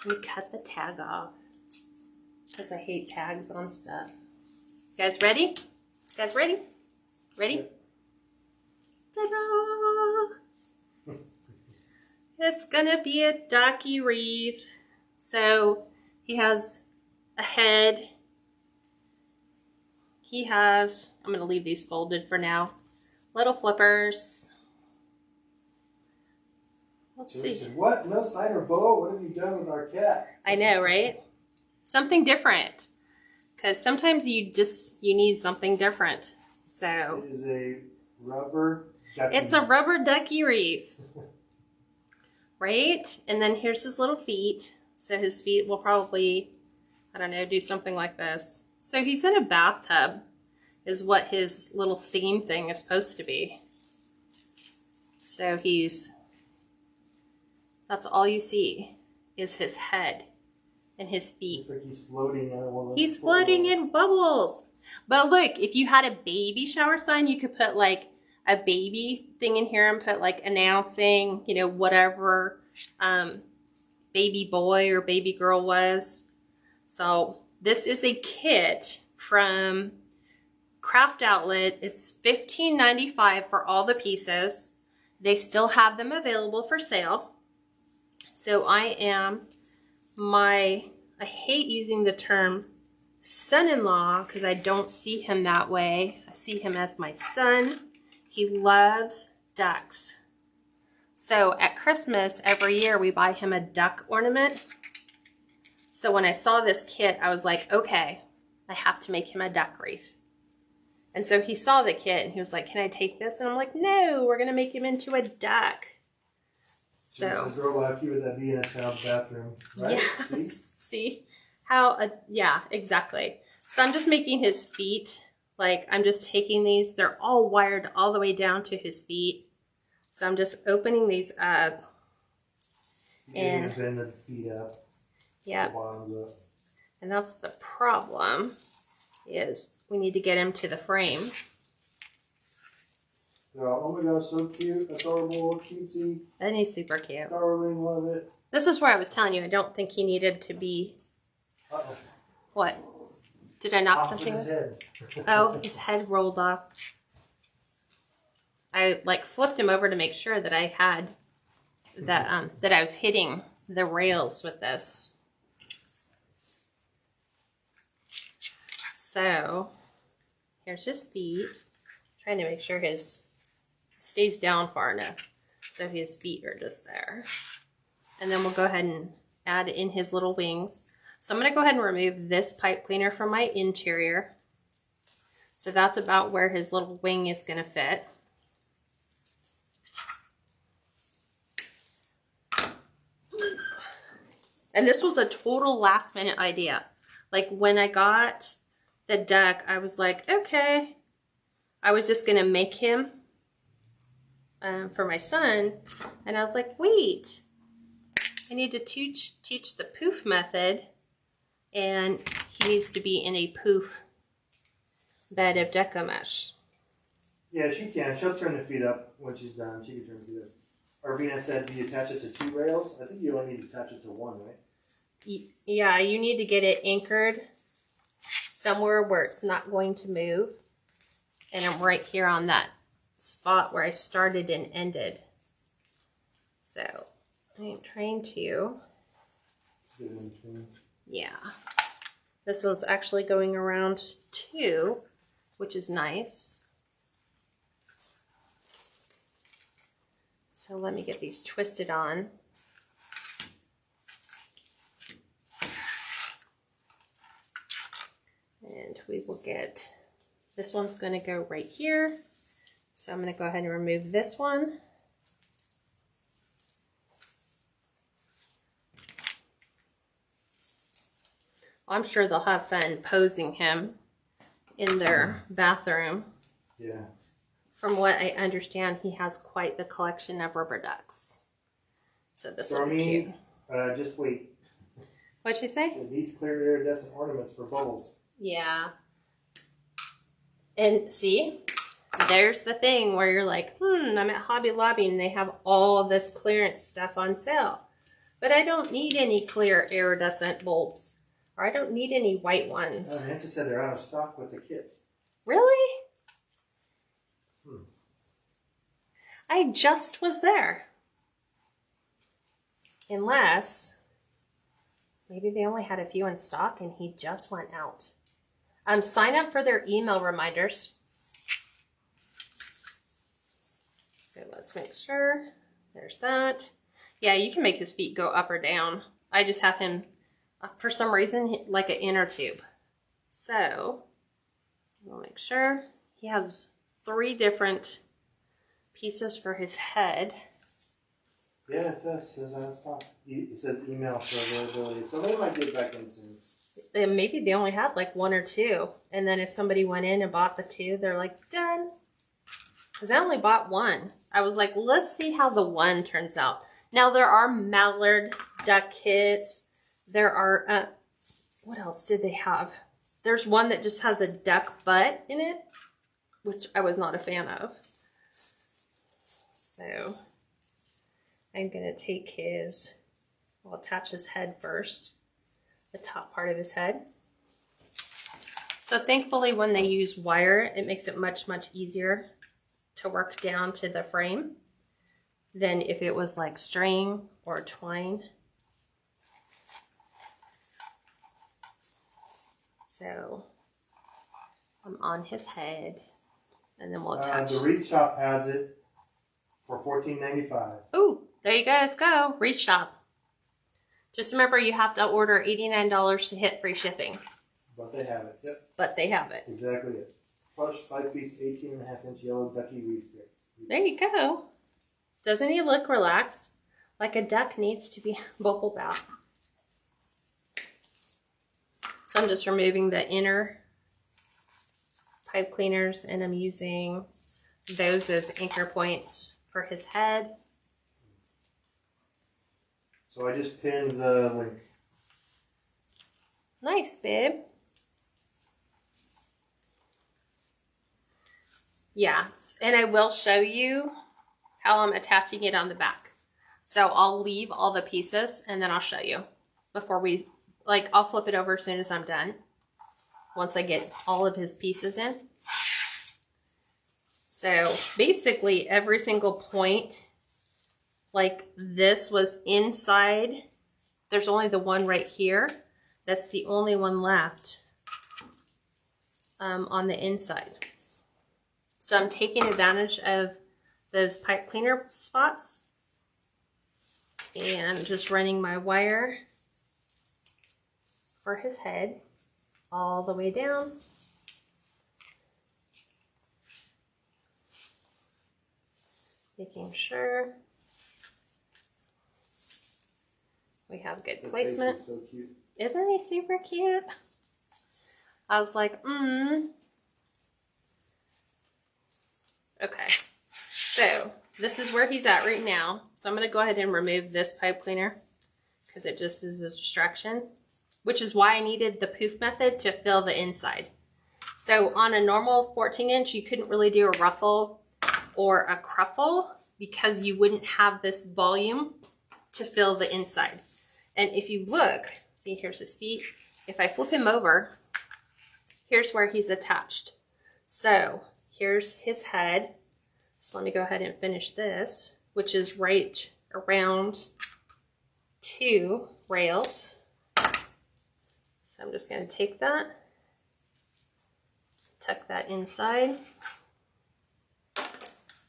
Let me cut the tag off because I hate tags on stuff. You guys ready? You guys ready? Ready? Ta-da! It's gonna be a ducky wreath. So he has a head. He has, I'm gonna leave these folded for now, little flippers. Let's Julie see. said, what? No sign or bow? What have you done with our cat? I know, right? Something different. Because sometimes you need something different. So It is a rubber ducky. it's a rubber ducky wreath. Right? And then here's his little feet. So his feet will probably, I don't know, do something like this. So he's in a bathtub is what his little theme thing is supposed to be. So that's all you see is his head and his feet. Looks like he's floating in one of those He's floating in bubbles. But look, if you had a baby shower sign, you could put like a baby thing in here and put like announcing, you know, whatever baby boy or baby girl was. So this is a kit from Craft Outlet. It's $15.95 for all the pieces. They still have them available for sale. So I hate using the term son-in-law because I don't see him that way. I see him as my son. He loves ducks. So at Christmas every year we buy him a duck ornament. So when I saw this kit, I was like, okay, I have to make him a duck wreath. And so he saw the kit and he was like, can I take this? And I'm like, no, we're going to make him into a duck. So, girl, how cute would that be in a child's bathroom, right? yeah, see how, yeah, exactly. So I'm just making his feet, like I'm just taking these, they're all wired all the way down to his feet. So I'm just opening these up. And bend the feet up. Yeah. The bottoms up. And that's the problem, is we need to get him to the frame. Oh my gosh, so cute, adorable, cutesy. And he's super cute. Darling, love it. This is where I was telling you, I don't think he needed to be... Uh-oh. What? Did I knock Off something? with his head. Oh, his head rolled off. I like flipped him over to make sure that I had that that I was hitting the rails with this. So here's his feet. Trying to make sure his stays down far enough so his feet are just there. And then we'll go ahead and add in his little wings. So I'm going to go ahead and remove this pipe cleaner from my interior. So that's about where his little wing is going to fit. And this was a total last minute idea. Like when I got the duck, I was like, okay, I was just going to make him for my son. And I was like, wait, I need to teach the poof method. And he needs to be in a poof bed of Deco mesh. Yeah, she can. She'll turn the feet up when she's done. She can turn the feet up. Arvina said, do you attach it to 2 rails? I think you only need to attach it to 1, right? Yeah, you need to get it anchored somewhere where it's not going to move. And I'm right here on that spot where I started and ended. So I'm trying to... Yeah. This one's actually going around 2, which is nice. So let me get these twisted on. And we will get, this one's going to go right here. So I'm going to go ahead and remove this one. I'm sure they'll have fun posing him in their bathroom. Yeah. From what I understand, he has quite the collection of rubber ducks. So this will be cute. Just wait. What'd she say? It needs clear iridescent ornaments for bubbles. Yeah. And see, there's the thing where you're like, I'm at Hobby Lobby and they have all this clearance stuff on sale. But I don't need any clear iridescent bulbs. Or I don't need any white ones. Nancy said they're out of stock with the kit. Really? I just was there. Unless, maybe they only had a few in stock and he just went out. Sign up for their email reminders. So let's make sure. There's that. Yeah, you can make his feet go up or down. I just have him, for some reason, like an inner tube. So, we'll make sure. He has 3 different pieces for his head. Yeah, it does. It says out of stock. It says email for availability. So they might get back in soon. And maybe they only had like 1 or 2. And then if somebody went in and bought the 2, they're like, done. Because I only bought 1. I was like, let's see how the 1 turns out. Now there are mallard duck kits. There are, what else did they have? There's one that just has a duck butt in it, which I was not a fan of. So I'm going to take his, I'll attach his head first, the top part of his head. So thankfully when they use wire, it makes it much, much easier to work down to the frame than if it was like string or twine. So I'm on his head and then we'll attach. The Wreath Shop has it for $14.95. Ooh, there you guys go. Wreath Shop. Just remember you have to order $89 to hit free shipping. But they have it, yep. But they have it. Exactly it. Plush 5-piece 18.5-inch yellow ducky wreath. There you go. Doesn't he look relaxed? Like a duck needs to be bubble bath. So I'm just removing the inner pipe cleaners and I'm using those as anchor points for his head. So I just pinned the link. Nice, babe. Yeah, and I will show you how I'm attaching it on the back. So I'll leave all the pieces and then I'll show you before we, like, I'll flip it over as soon as I'm done. Once I get all of his pieces in. So basically every single point, like this was inside. There's only the one right here. That's the only one left on the inside. So I'm taking advantage of those pipe cleaner spots and just running my wire for his head all the way down. Making sure we have good placement. So cute. Isn't he super cute? I was like, Okay, so this is where he's at right now. So I'm going to go ahead and remove this pipe cleaner because it just is a distraction, which is why I needed the poof method to fill the inside. So on a normal 14-inch, you couldn't really do a ruffle or a cruffle because you wouldn't have this volume to fill the inside. And if you look, see, here's his feet. If I flip him over, here's where he's attached. So here's his head. So let me go ahead and finish this, which is right around 2 rails. So I'm just going to take that, tuck that inside.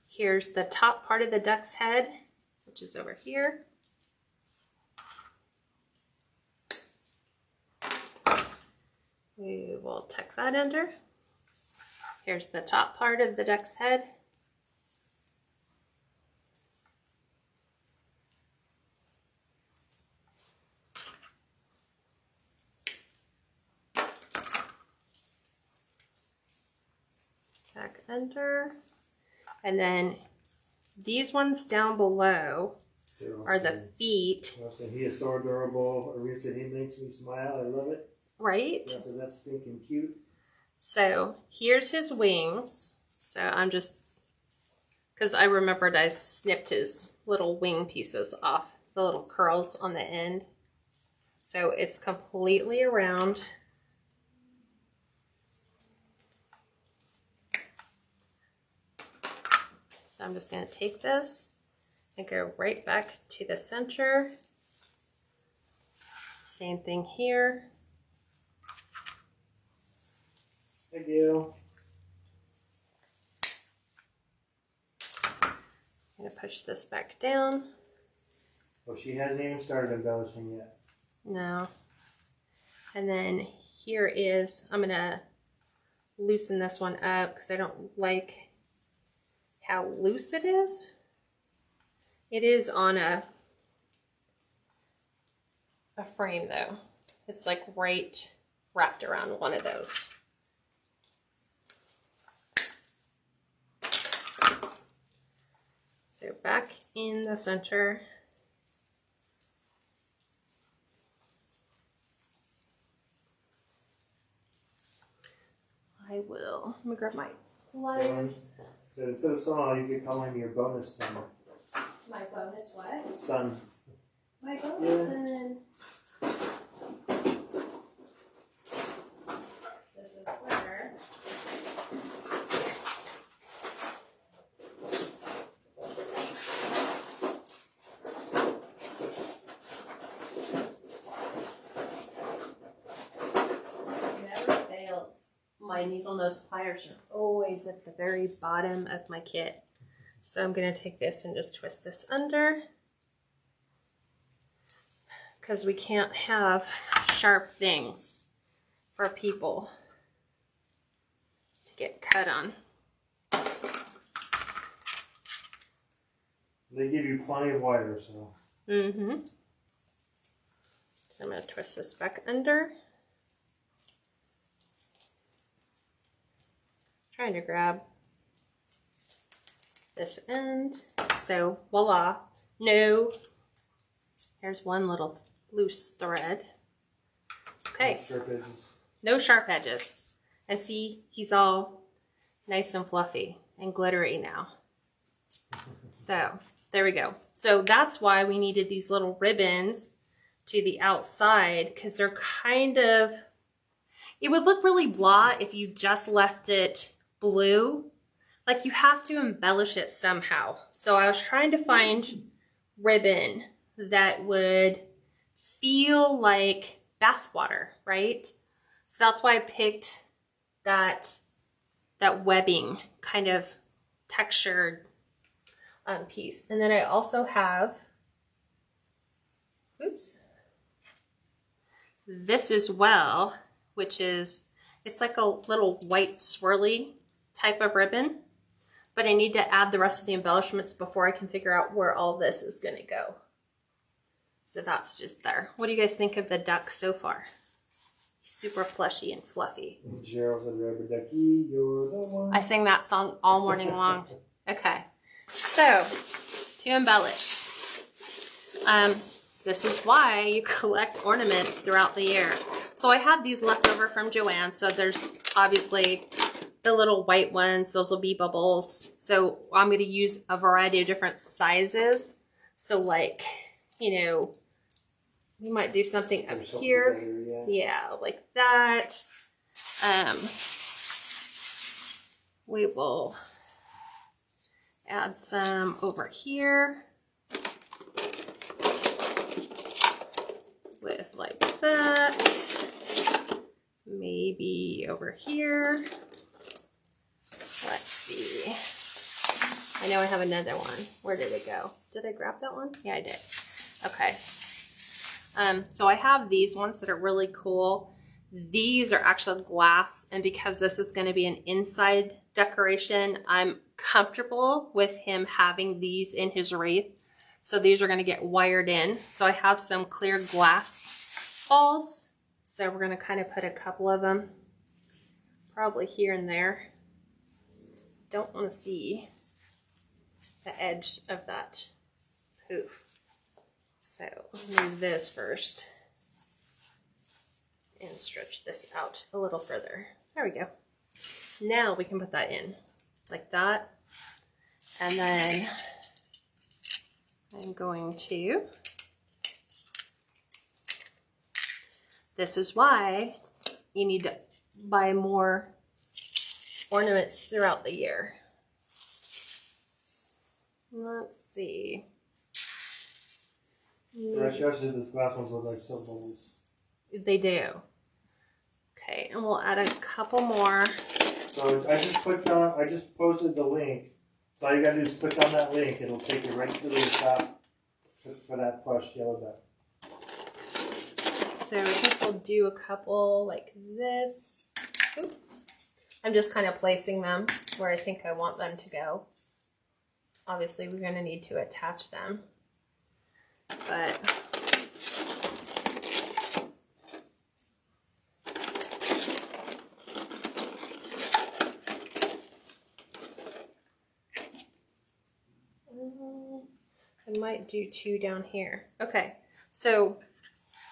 Here's the top part of the duck's head, which is over here. We will tuck that under. Here's the top part of the duck's head. Tuck under. And then these ones down below are the feet. He is so adorable. Arena said he makes me smile. I love it. Right? Yeah, so that's stinking cute. So here's his wings. So I'm just, because I remembered I snipped his little wing pieces off, the little curls on the end. So it's completely around. So I'm just going to take this and go right back to the center. Same thing here. Thank you. I'm going to push this back down. Oh, she hasn't even started embellishing yet. No. And then here is, I'm going to loosen this one up because I don't like how loose it is. It is on a frame though. It's like right wrapped around one of those. So back in the center. I will, let me grab my pliers. So instead of son, you could call him your bonus son. My bonus what? Son. My bonus son. This is where never fails. My needle nose pliers are always at the very bottom of my kit. So I'm going to take this and just twist this under because we can't have sharp things for people to get cut on. They give you plenty of wire, so. So I'm going to twist this back under. Trying to grab this end. So voila. No. Here's one little loose thread. Okay. No sharp edges. No sharp edges. And see, he's all nice and fluffy and glittery now. So There we go. So that's why we needed these little ribbons to the outside, because they're kind of, it would look really blah if you just left it blue. Like you have to embellish it somehow. So I was trying to find ribbon that would feel like bath water, right? So that's why I picked that webbing kind of textured piece. And then I also have, oops, this as well, which is, it's like a little white swirly type of ribbon, but I need to add the rest of the embellishments before I can figure out where all this is gonna go. So that's just there. What do you guys think of the duck so far? Super plushy and fluffy. Gerald's a rubber ducky, you're the one. I sang that song all morning long. Okay, so to embellish, this is why you collect ornaments throughout the year. So I had these left over from Joanne. So there's obviously the little white ones. Those will be bubbles. So I'm going to use a variety of different sizes. So like, you know, you might do something up here. Yeah, like that. We will add some over here with like that. Maybe over here. Let's see. I know I have another one. Where did it go? Did I grab that one? Yeah, I did. Okay. So I have these ones that are really cool. These are actually glass, and because this is going to be an inside decoration, I'm comfortable with him having these in his wreath. So these are going to get wired in. So I have some clear glass balls. So we're going to kind of put a couple of them probably here and there. Don't want to see the edge of that poof. So I'll move this first and stretch this out a little further. There we go. Now we can put that in like that. And then I'm going to, this is why you need to buy more ornaments throughout the year. Let's see. Especially these glass ones look like soap bubbles. They do. Okay, and we'll add a couple more. So I just posted the link. So all you gotta do is click on that link. It'll take you right to the top for that plush yellow duck. So I think we'll do a couple like this. Oops. I'm just kind of placing them where I think I want them to go. Obviously, we're gonna need to attach them. But I might do two down here. Okay, so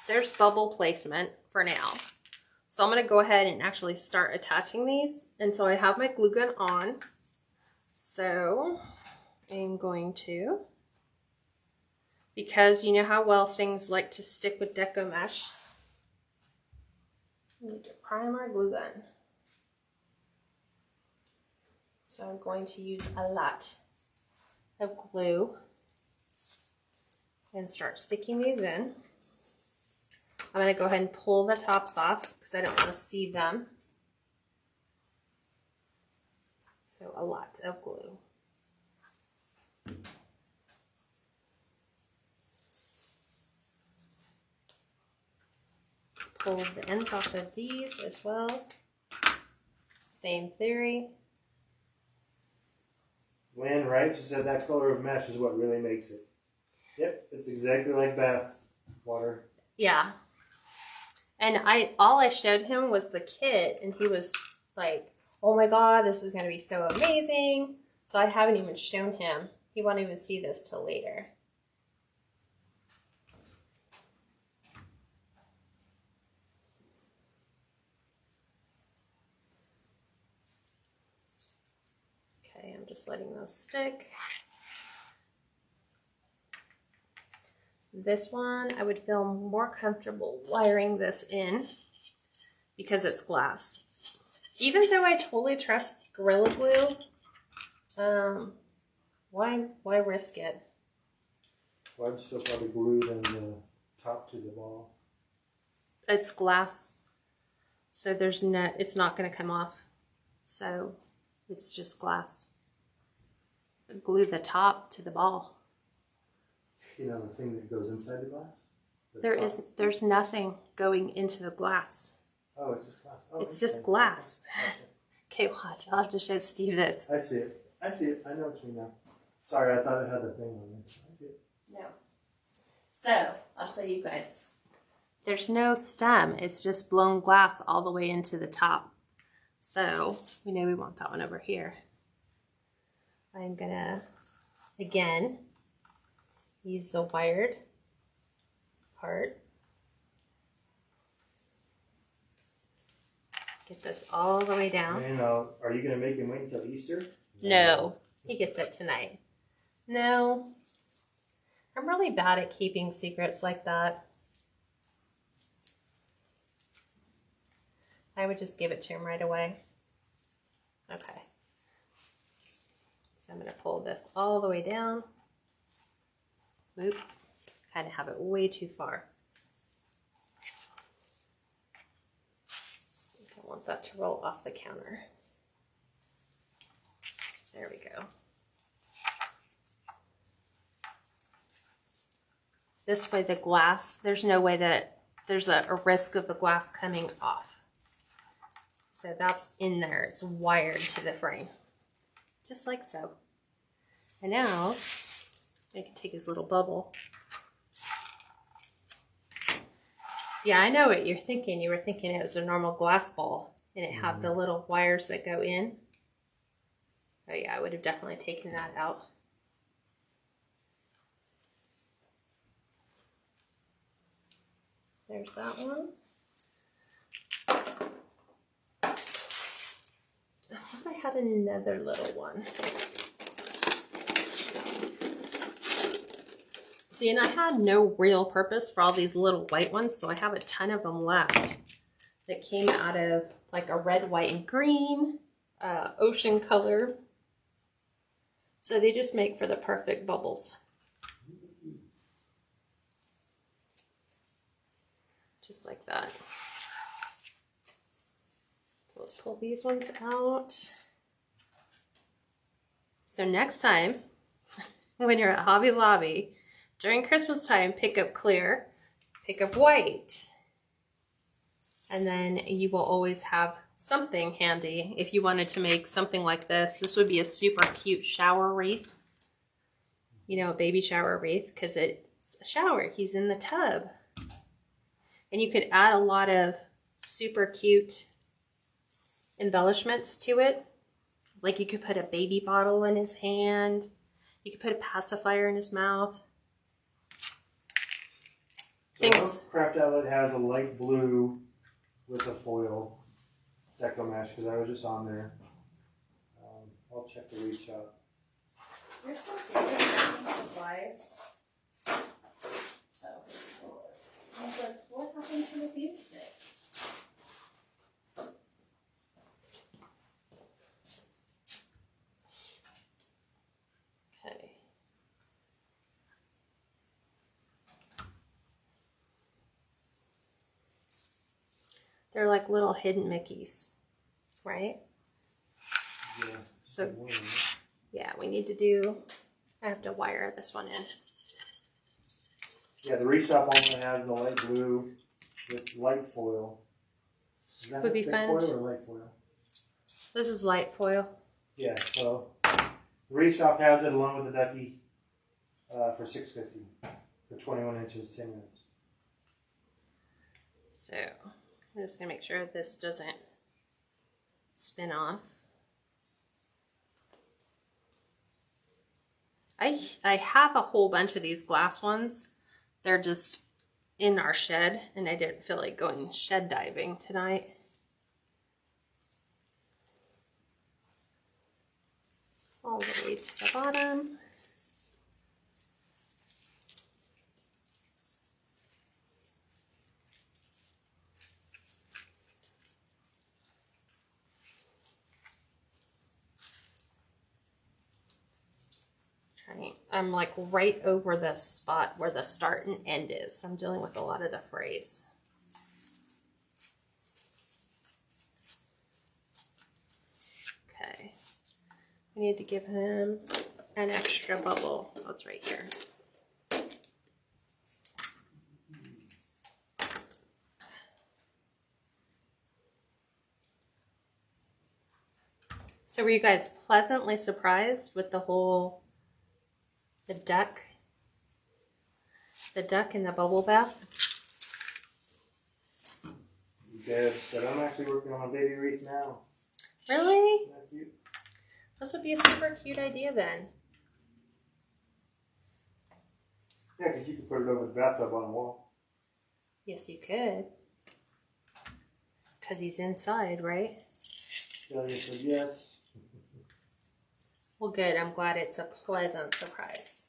there's bubble placement for now. So I'm going to go ahead and actually start attaching these. And so I have my glue gun on. So I'm going to, because you know how well things like to stick with Deco mesh, we need to prime our glue gun. So I'm going to use a lot of glue and start sticking these in. I'm going to go ahead and pull the tops off because I don't want to see them. So a lot of glue. Pull the ends off of these as well. Same theory. Lynn, right? She said that color of mesh is what really makes it. Yep, it's exactly like bath water. Yeah. And all I showed him was the kit, and he was like, oh my god, this is going to be so amazing. So I haven't even shown him. He won't even see this till later. Okay, I'm just letting those stick. This one, I would feel more comfortable wiring this in because it's glass. Even though I totally trust Gorilla Glue, why risk it? Well, I'm still probably glued in the top to the ball. It's glass, so there's no, it's not going to come off. So it's just glass. Glue the top to the ball. You know, the thing that goes inside the glass? There's nothing going into the glass. Oh, it's just glass. Oh, it's just glass. Okay, watch. I'll have to show Steve this. I see it. I see it. I know what you mean now. Sorry, I thought it had the thing on it. I see it. No. So, I'll show you guys. There's no stem. It's just blown glass all the way into the top. So, we know we want that one over here. I'm gonna, again, use the wired part. Get this all the way down. And are you going to make him wait until Easter? No, he gets it tonight. No, I'm really bad at keeping secrets like that. I would just give it to him right away. Okay. So I'm going to pull this all the way down. Oop. Kind of have it way too far. I don't want that to roll off the counter. There we go. This way the glass, there's no way that there's a risk of the glass coming off. So that's in there. It's wired to the frame. Just like so. And now I can take his little bubble. Yeah, I know what you're thinking. You were thinking it was a normal glass ball and it had the little wires that go in. Oh yeah, I would have definitely taken that out. There's that one. I thought I had another little one. See, and I had no real purpose for all these little white ones, so I have a ton of them left that came out of like a red, white, and green ocean color. So they just make for the perfect bubbles. Just like that. So let's pull these ones out. So next time, when you're at Hobby Lobby, during Christmas time, pick up clear, pick up white, and then you will always have something handy. If you wanted to make something like this, this would be a super cute shower wreath. You know, a baby shower wreath, because it's a shower. He's in the tub. And you could add a lot of super cute embellishments to it. Like you could put a baby bottle in his hand. You could put a pacifier in his mouth. So Craft Outlet has a light blue with a foil deco mesh because I was just on there. I'll check the wreath shop. There's some supplies. I was like, what happened to the bead sticks? Okay. They're like little hidden Mickeys, right? Yeah. So, yeah, we need to do, I have to wire this one in. Yeah, the wreath shop only has the light blue with light foil. Is that Would be thick fun. foil or light foil? This is light foil. Yeah, so the wreath shop has it along with the ducky for $6.50 for 21 inches, 10 minutes. So I'm just gonna make sure this doesn't spin off. I have a whole bunch of these glass ones. They're just in our shed, and I didn't feel like going shed diving tonight. All the way to the bottom. I'm like right over the spot where the start and end is. So I'm dealing with a lot of the phrase. Okay. We need to give him an extra bubble. Oh, it's right here. So were you guys pleasantly surprised with the duck and the bubble bath? Good, but I'm actually working on a baby wreath now. Really? Isn't that cute? This would be a super cute idea then. Yeah, because you could put it over the bathtub on the wall. Yes, you could. Because he's inside, right? Delia said yes. Well, good. I'm glad it's a pleasant surprise.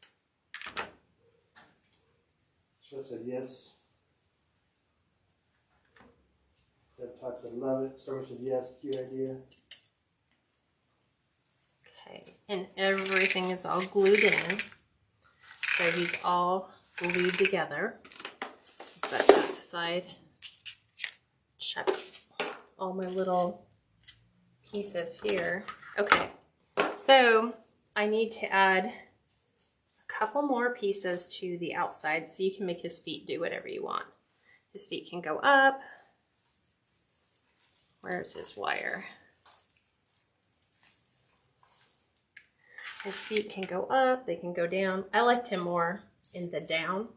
She said yes. Deb Tot said love it. Stormy said yes, cute idea. Okay, and everything is all glued in. So he's all glued together. Set that aside. Check all my little pieces here. Okay, so I need to add a couple more pieces to the outside so you can make his feet do whatever you want. His feet can go up. Where's his wire? His feet can go up, they can go down. I liked him more in the down.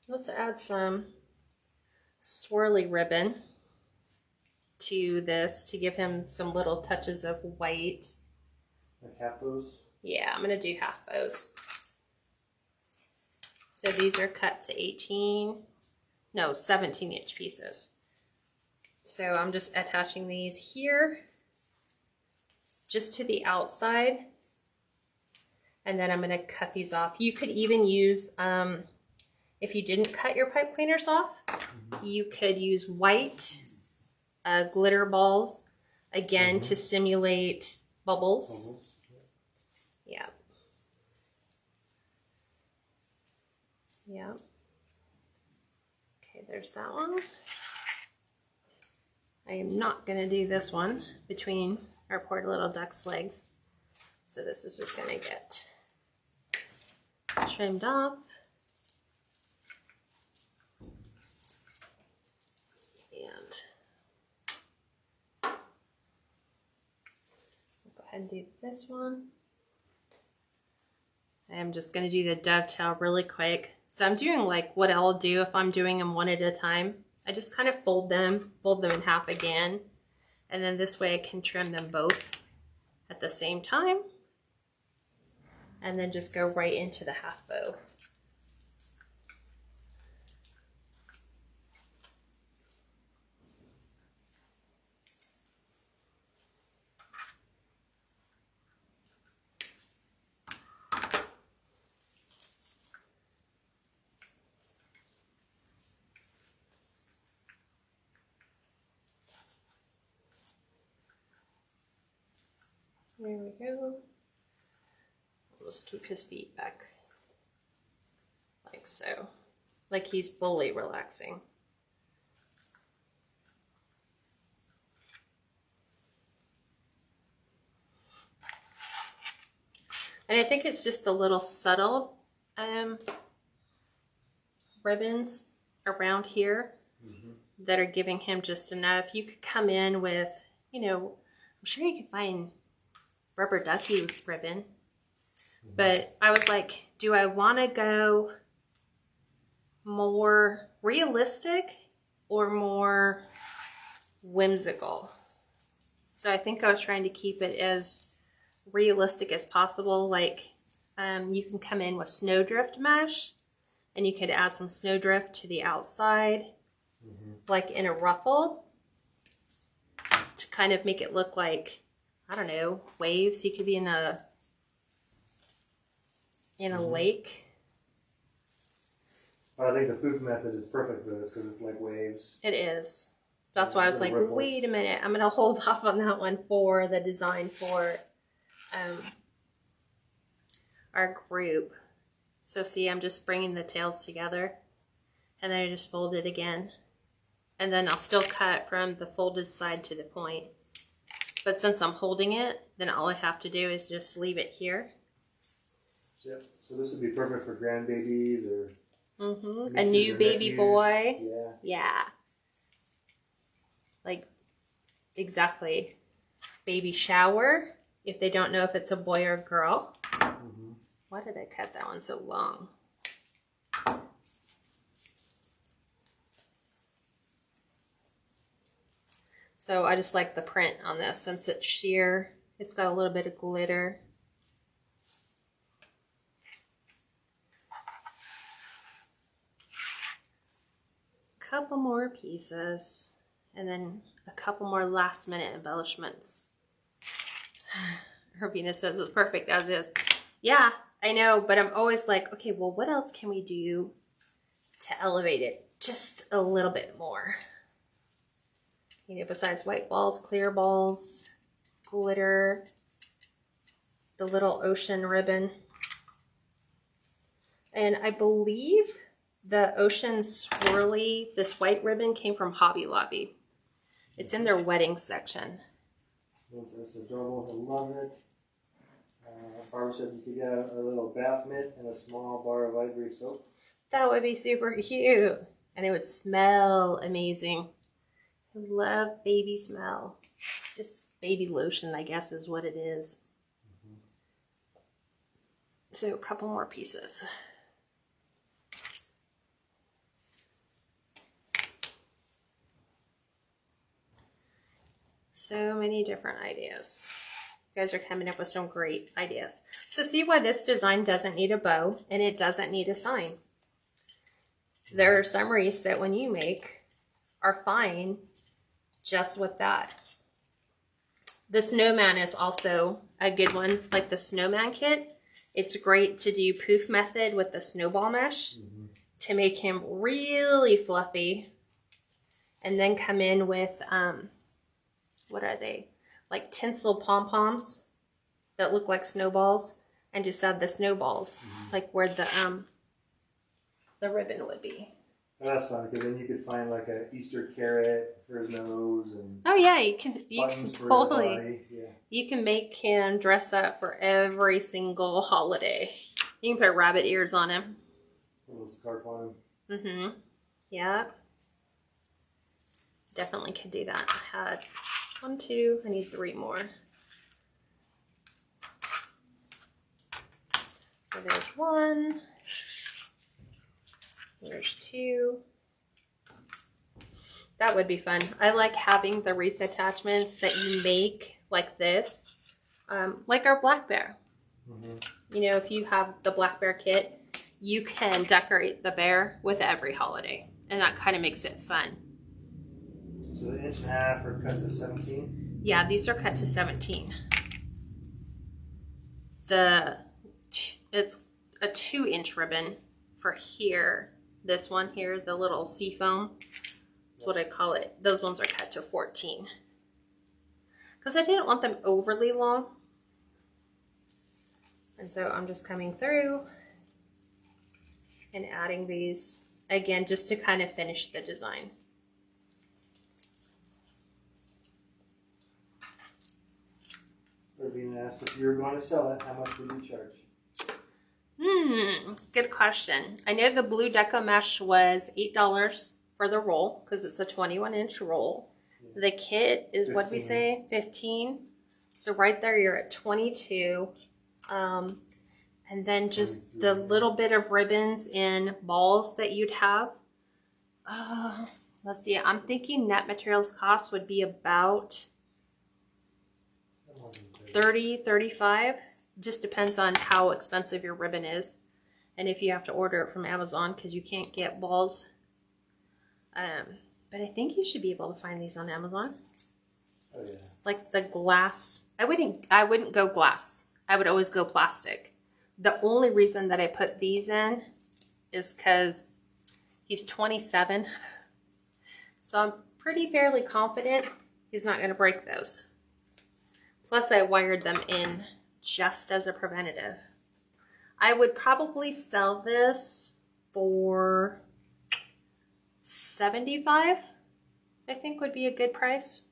Let's add some swirly ribbon to this to give him some little touches of white. Like half bows? Yeah, I'm gonna do half bows. So these are cut to 17-inch pieces. So I'm just attaching these here, just to the outside. And then I'm gonna cut these off. You could even use, if you didn't cut your pipe cleaners off, you could use white glitter balls, again, to simulate bubbles. Yeah. Yeah. Okay, there's that one. I am not going to do this one between our poor little duck's legs. So this is just going to get trimmed off. And I'll go ahead and do this one. I'm just going to do the dovetail really quick. So I'm doing like what I'll do if I'm doing them one at a time. I just kind of fold them in half again. And then this way I can trim them both at the same time. And then just go right into the half bow. There we go. We'll just keep his feet back like so, like he's fully relaxing. And I think it's just the little subtle ribbons around here that are giving him just enough. You could come in with, you know, I'm sure you could find rubber ducky ribbon, but I was like, do I want to go more realistic or more whimsical? So I think I was trying to keep it as realistic as possible. Like you can come in with snowdrift mesh and you could add some snowdrift to the outside, like in a ruffle, to kind of make it look like, I don't know, waves. He could be in a lake. Well, I think the Pouf method is perfect for this because it's like waves. It is. That's why I was like, wait a minute, I'm gonna hold off on that one for the design for our group. So see, I'm just bringing the tails together and then I just fold it again. And then I'll still cut from the folded side to the point. But since I'm holding it, then all I have to do is just leave it here. Yep. So this would be perfect for grandbabies or a new baby nephews. boy. Yeah. Yeah. Like, exactly. Baby shower, if they don't know if it's a boy or a girl. Why did I cut that one so long? So I just like the print on this since it's sheer. It's got a little bit of glitter. Couple more pieces and then a couple more last minute embellishments. Her Venus says it's perfect as is. Yeah, I know, but I'm always like, okay, well, what else can we do to elevate it just a little bit more? You know, besides white balls, clear balls, glitter, the little ocean ribbon. And I believe the ocean swirly, this white ribbon came from Hobby Lobby. It's in their wedding section. It's adorable. I love it. Barbara said you could get a little bath mitt and a small bar of ivory soap. That would be super cute. And it would smell amazing. I love baby smell. It's just baby lotion, I guess, is what it is. So a couple more pieces. So many different ideas. You guys are coming up with some great ideas. So see why this design doesn't need a bow and it doesn't need a sign. There are some wreaths that when you make are fine just with that. The snowman is also a good one, like the snowman kit. It's great to do poof method with the snowball mesh to make him really fluffy and then come in with, what are they? Like tinsel pom-poms that look like snowballs and just add the snowballs like where the ribbon would be. Oh, that's fun because then you could find like a Easter carrot for his nose and oh yeah, you can totally body. Yeah. you can make him dress up for every single holiday. You can put rabbit ears on him. A little scarf on him. Yeah. Definitely could do that. I had 1, 2, I need 3 more. So there's 1. There's 2. That would be fun. I like having the wreath attachments that you make like this, like our black bear. You know, if you have the black bear kit, you can decorate the bear with every holiday, and that kind of makes it fun. So the 1.5 are cut to 17? Yeah, these are cut to 17. It's a 2-inch ribbon for here. This one here, the little sea foam. That's what I call it. Those ones are cut to 14. Because I didn't want them overly long. And so I'm just coming through and adding these again just to kind of finish the design. Ravina asked if you were going to sell it, how much would you charge? Good question. I know the blue Deco mesh was $8 for the roll because it's a 21-inch roll. Yeah. The kit is, what did we say, 15? So right there you're at 22. And then just the little bit of ribbons in balls that you'd have. Let's see, I'm thinking net materials cost would be about 30, 35. Just depends on how expensive your ribbon is and if you have to order it from Amazon because you can't get balls. But I think you should be able to find these on Amazon. Oh yeah. Like the glass. I wouldn't go glass. I would always go plastic. The only reason that I put these in is because he's 27. So I'm pretty fairly confident he's not going to break those. Plus I wired them in just as a preventative. I would probably sell this for $75, I think would be a good price.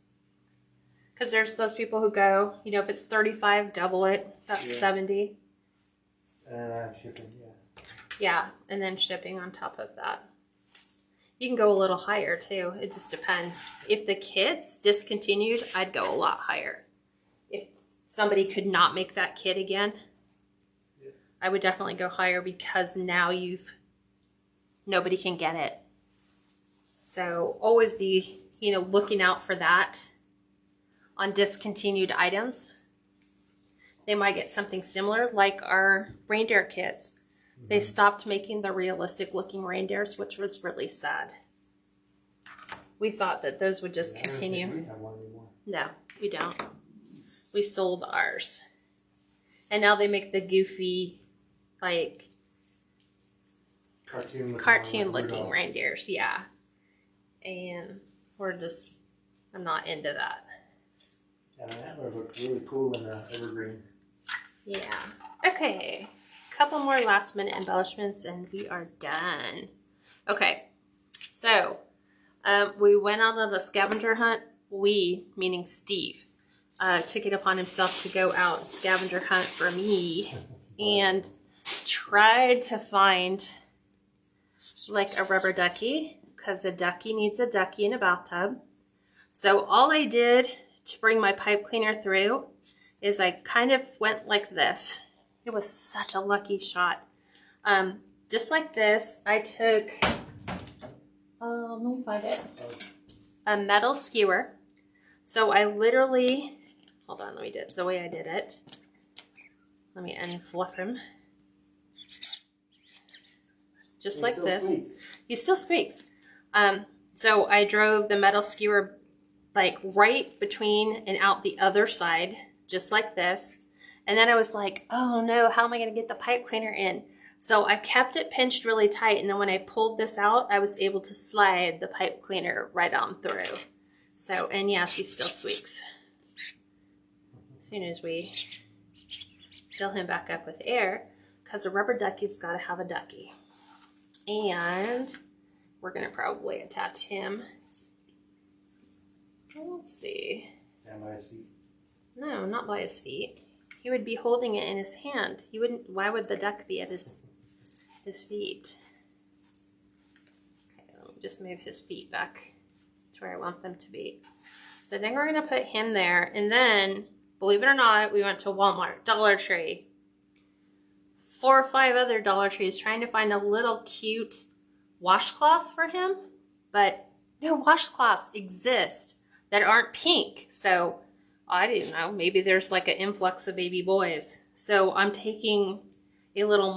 Because there's those people who go, you know, if it's $35, double it. That's $70. Shipping, yeah. Yeah, and then shipping on top of that. You can go a little higher too. It just depends. If the kits discontinued, I'd go a lot higher. If somebody could not make that kit again, I would definitely go higher because now nobody can get it. So always be, you know, looking out for that on discontinued items. They might get something similar like our reindeer kits. They stopped making the realistic looking reindeers, which was really sad. We thought that those would just continue. We have one anymore. No, we don't. We sold ours. And now they make the goofy, like, cartoon looking reindeers. Yeah. And I'm not into that. Yeah, the antlers look really cool in evergreen. Yeah. Okay. Couple more last minute embellishments and we are done. Okay, so we went out on a scavenger hunt. We, meaning Steve, took it upon himself to go out and scavenger hunt for me and tried to find like a rubber ducky because a ducky needs a ducky in a bathtub. So all I did to bring my pipe cleaner through is I kind of went like this. It was such a lucky shot. Just like this, I took, let me find it, a metal skewer. So I literally, hold on, let me do it the way I did it. Let me unfluff him. Just like this. He still squeaks. So I drove the metal skewer like right between and out the other side, just like this. And then I was like, oh no, how am I going to get the pipe cleaner in? So I kept it pinched really tight. And then when I pulled this out, I was able to slide the pipe cleaner right on through. So, and yes, he still squeaks. As soon as we fill him back up with air, because a rubber ducky's got to have a ducky. And we're going to probably attach him. Let's see. And by his feet? No, not by his feet. He would be holding it in his hand. He wouldn't. Why would the duck be at his feet? Okay, let me just move his feet back to where I want them to be. So then we're gonna put him there, and then, believe it or not, we went to Walmart, Dollar Tree, 4 or 5 other Dollar Trees trying to find a little cute washcloth for him, but no washcloths exist that aren't pink. So I didn't know, maybe there's like an influx of baby boys. So I'm taking a little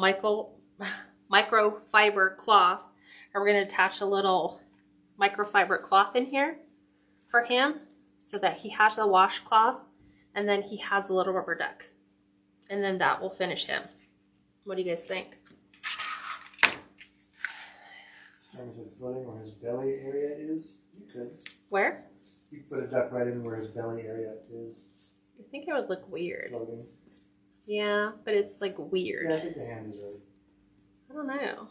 microfiber cloth, and we're going to attach a little microfiber cloth in here for him so that he has a washcloth and then he has a little rubber duck. And then that will finish him. What do you guys think? In terms of floating where his belly area is, you could. Where? You could put a duck right in where his belly area is. I think it would look weird. Floating. Yeah, but it's like weird. Yeah, I think the hand is ready. I don't know.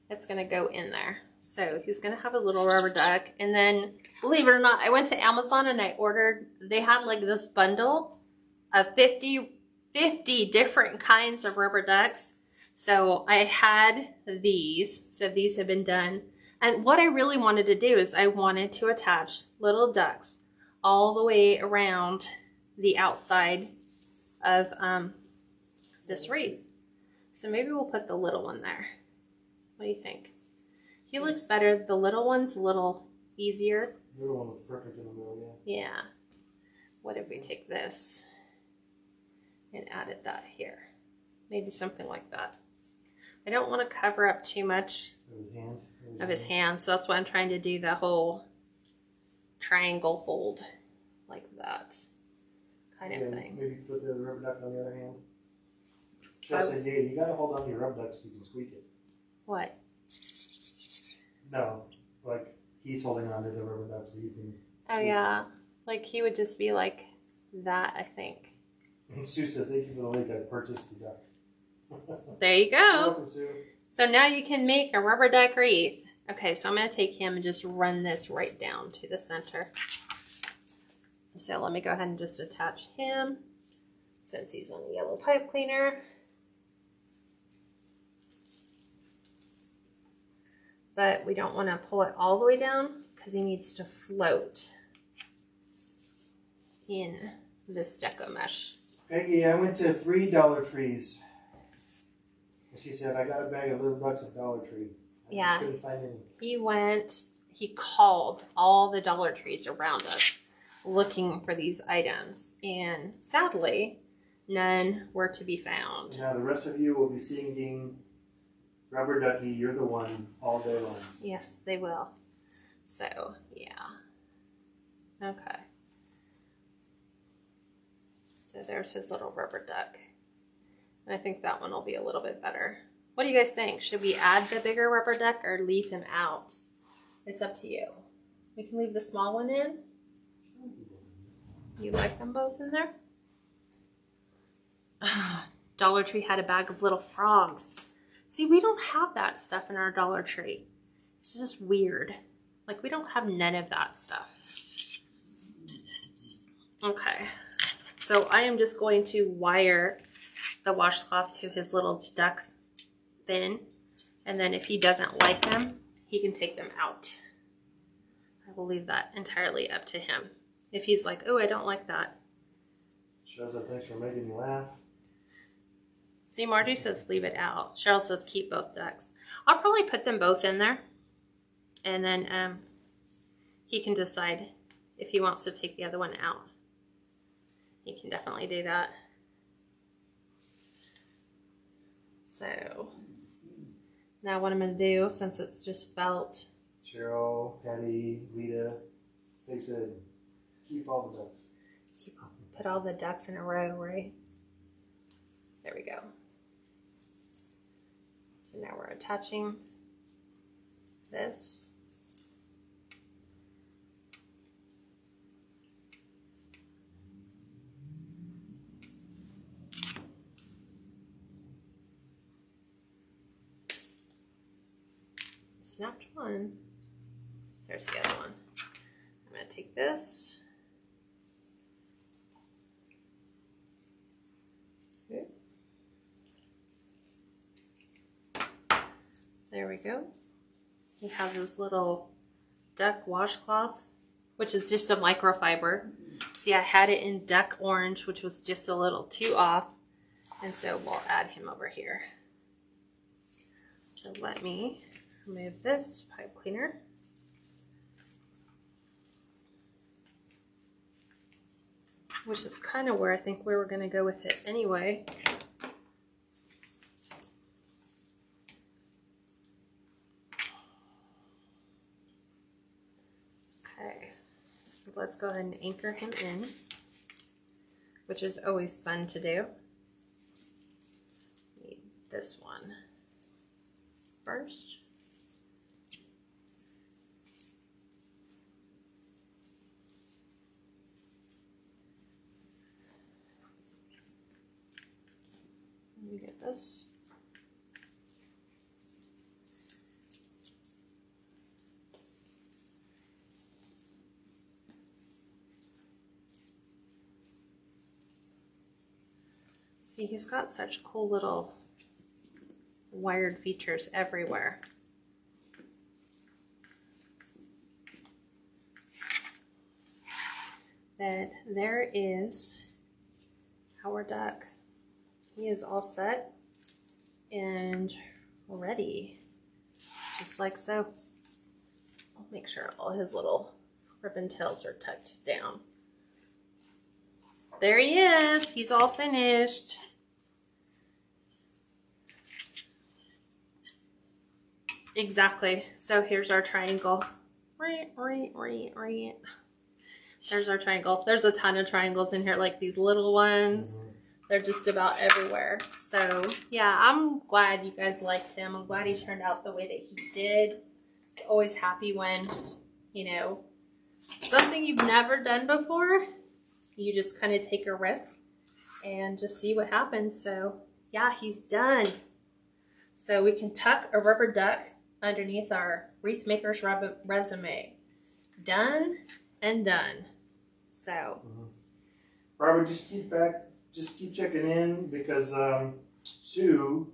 It's going to go in there. So he's going to have a little rubber duck. And then, believe it or not, I went to Amazon and I ordered, they had like this bundle of 50 different kinds of rubber ducks. So I had these. So these have been done. And what I really wanted to do is I wanted to attach little ducks all the way around the outside of this wreath. So maybe we'll put the little one there. What do you think? He looks better. The little one's a little easier. The little one looks perfect in the middle, yeah. Yeah. What if we take this and added that here? Maybe something like that. I don't want to cover up too much of his hand, so that's why I'm trying to do the whole triangle fold like that kind of thing. Maybe put the rubber duck on the other hand. Just said, you gotta hold on to your rubber duck so you can squeak it. What? No, like he's holding on to the rubber duck so you can. Oh yeah, like he would just be like that, I think. Sue said, "Thank you for the link. I purchased the duck." There you go. Welcome, Sue. So now you can make a rubber duck wreath. Okay, so I'm going to take him and just run this right down to the center. So let me go ahead and just attach him since he's on the yellow pipe cleaner. But we don't want to pull it all the way down because he needs to float in this Deco mesh. Peggy, I went to 3 Dollar Trees. And she said, I got a bag of little ducks at Dollar Tree. I couldn't find any. He called all the Dollar Trees around us looking for these items. And sadly, none were to be found. Now the rest of you will be singing Rubber Ducky, You're the One all day long. Yes, they will. So, yeah. Okay. So there's his little rubber duck. And I think that one will be a little bit better. What do you guys think? Should we add the bigger rubber duck or leave him out? It's up to you. We can leave the small one in. You like them both in there? Dollar Tree had a bag of little frogs. See, we don't have that stuff in our Dollar Tree. It's just weird. Like, we don't have none of that stuff. Okay. So I am just going to wire the washcloth to his little duck bin. And then if he doesn't like them, he can take them out. I will leave that entirely up to him. If he's like, oh, I don't like that. Shows up, thanks for making me laugh. See, Margie says leave it out. Cheryl says keep both ducks. I'll probably put them both in there. And then he can decide if he wants to take the other one out. He can definitely do that. So now what I'm going to do, since it's just felt. Cheryl, Patty, Lita, they said keep all the ducks. Put all the ducks in a row, right? There we go. So now we're attaching this. Snapped one. There's the other one. I'm going to take this. Good. There we go. We have this little duck washcloth, which is just a microfiber. See, I had it in duck orange, which was just a little too off. And so we'll add him over here. So let me remove this pipe cleaner. Which is kind of where I think we were going to go with it anyway. Okay, so let's go ahead and anchor him in, which is always fun to do. Need this one first. Let me get this. See, he's got such cool little wired features everywhere. Then there is our duck. He is all set and ready, just like so. I'll make sure all his little ribbon tails are tucked down. There he is. He's all finished. Exactly. So here's our triangle. There's our triangle. There's a ton of triangles in here, like these little ones. They're just about everywhere. So yeah, I'm glad you guys liked him. I'm glad he turned out the way that he did. It's always happy when, you know, something you've never done before, you just kind of take a risk and just see what happens. So yeah, he's done. So we can tuck a rubber duck underneath our wreath maker's resume. Done and done. So. Barbara, just keep checking in because Sue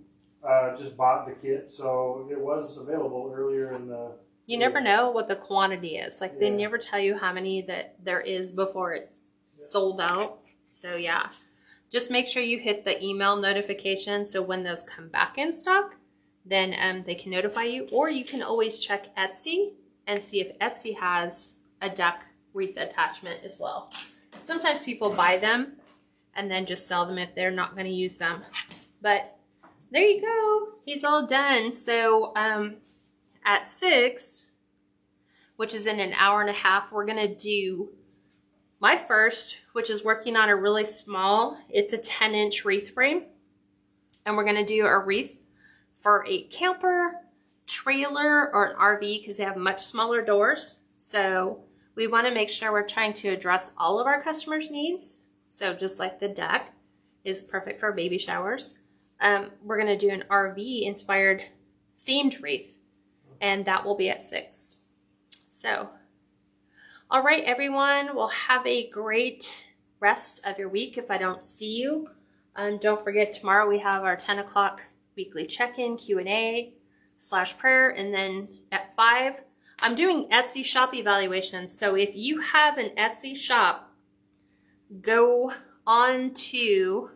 just bought the kit, so it was available earlier in the. You never know what the quantity is. Like they never tell you how many that there is before it's sold out. So yeah, just make sure you hit the email notification so when those come back in stock, then they can notify you. Or you can always check Etsy and see if Etsy has a duck wreath attachment as well. Sometimes people buy them and then just sell them if they're not going to use them. But there you go. He's all done. So at 6, which is in an hour and a half, we're going to do my first, which is working on a really small, it's a 10-inch wreath frame. And we're going to do a wreath for a camper, trailer, or an RV because they have much smaller doors. So we want to make sure we're trying to address all of our customers' needs. So just like the duck is perfect for baby showers, we're going to do an RV-inspired themed wreath, and that will be at 6. So, all right, everyone, well, have a great rest of your week if I don't see you. And don't forget, tomorrow we have our 10 o'clock weekly check-in, Q&A/prayer, and then at 5, I'm doing Etsy shop evaluations. So if you have an Etsy shop, go on to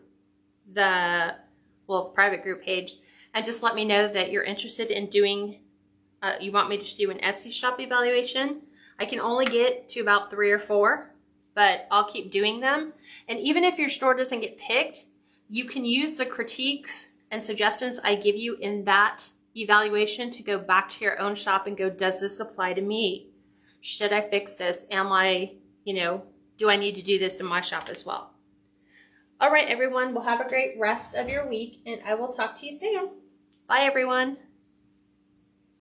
the private group page and just let me know that you're interested in doing, you want me to do an Etsy shop evaluation. I can only get to about 3 or 4, but I'll keep doing them. And even if your store doesn't get picked, you can use the critiques and suggestions I give you in that evaluation to go back to your own shop and go, does this apply to me? Should I fix this? Am I, do I need to do this in my shop as well? All right, everyone. Well, have a great rest of your week, and I will talk to you soon. Bye, everyone.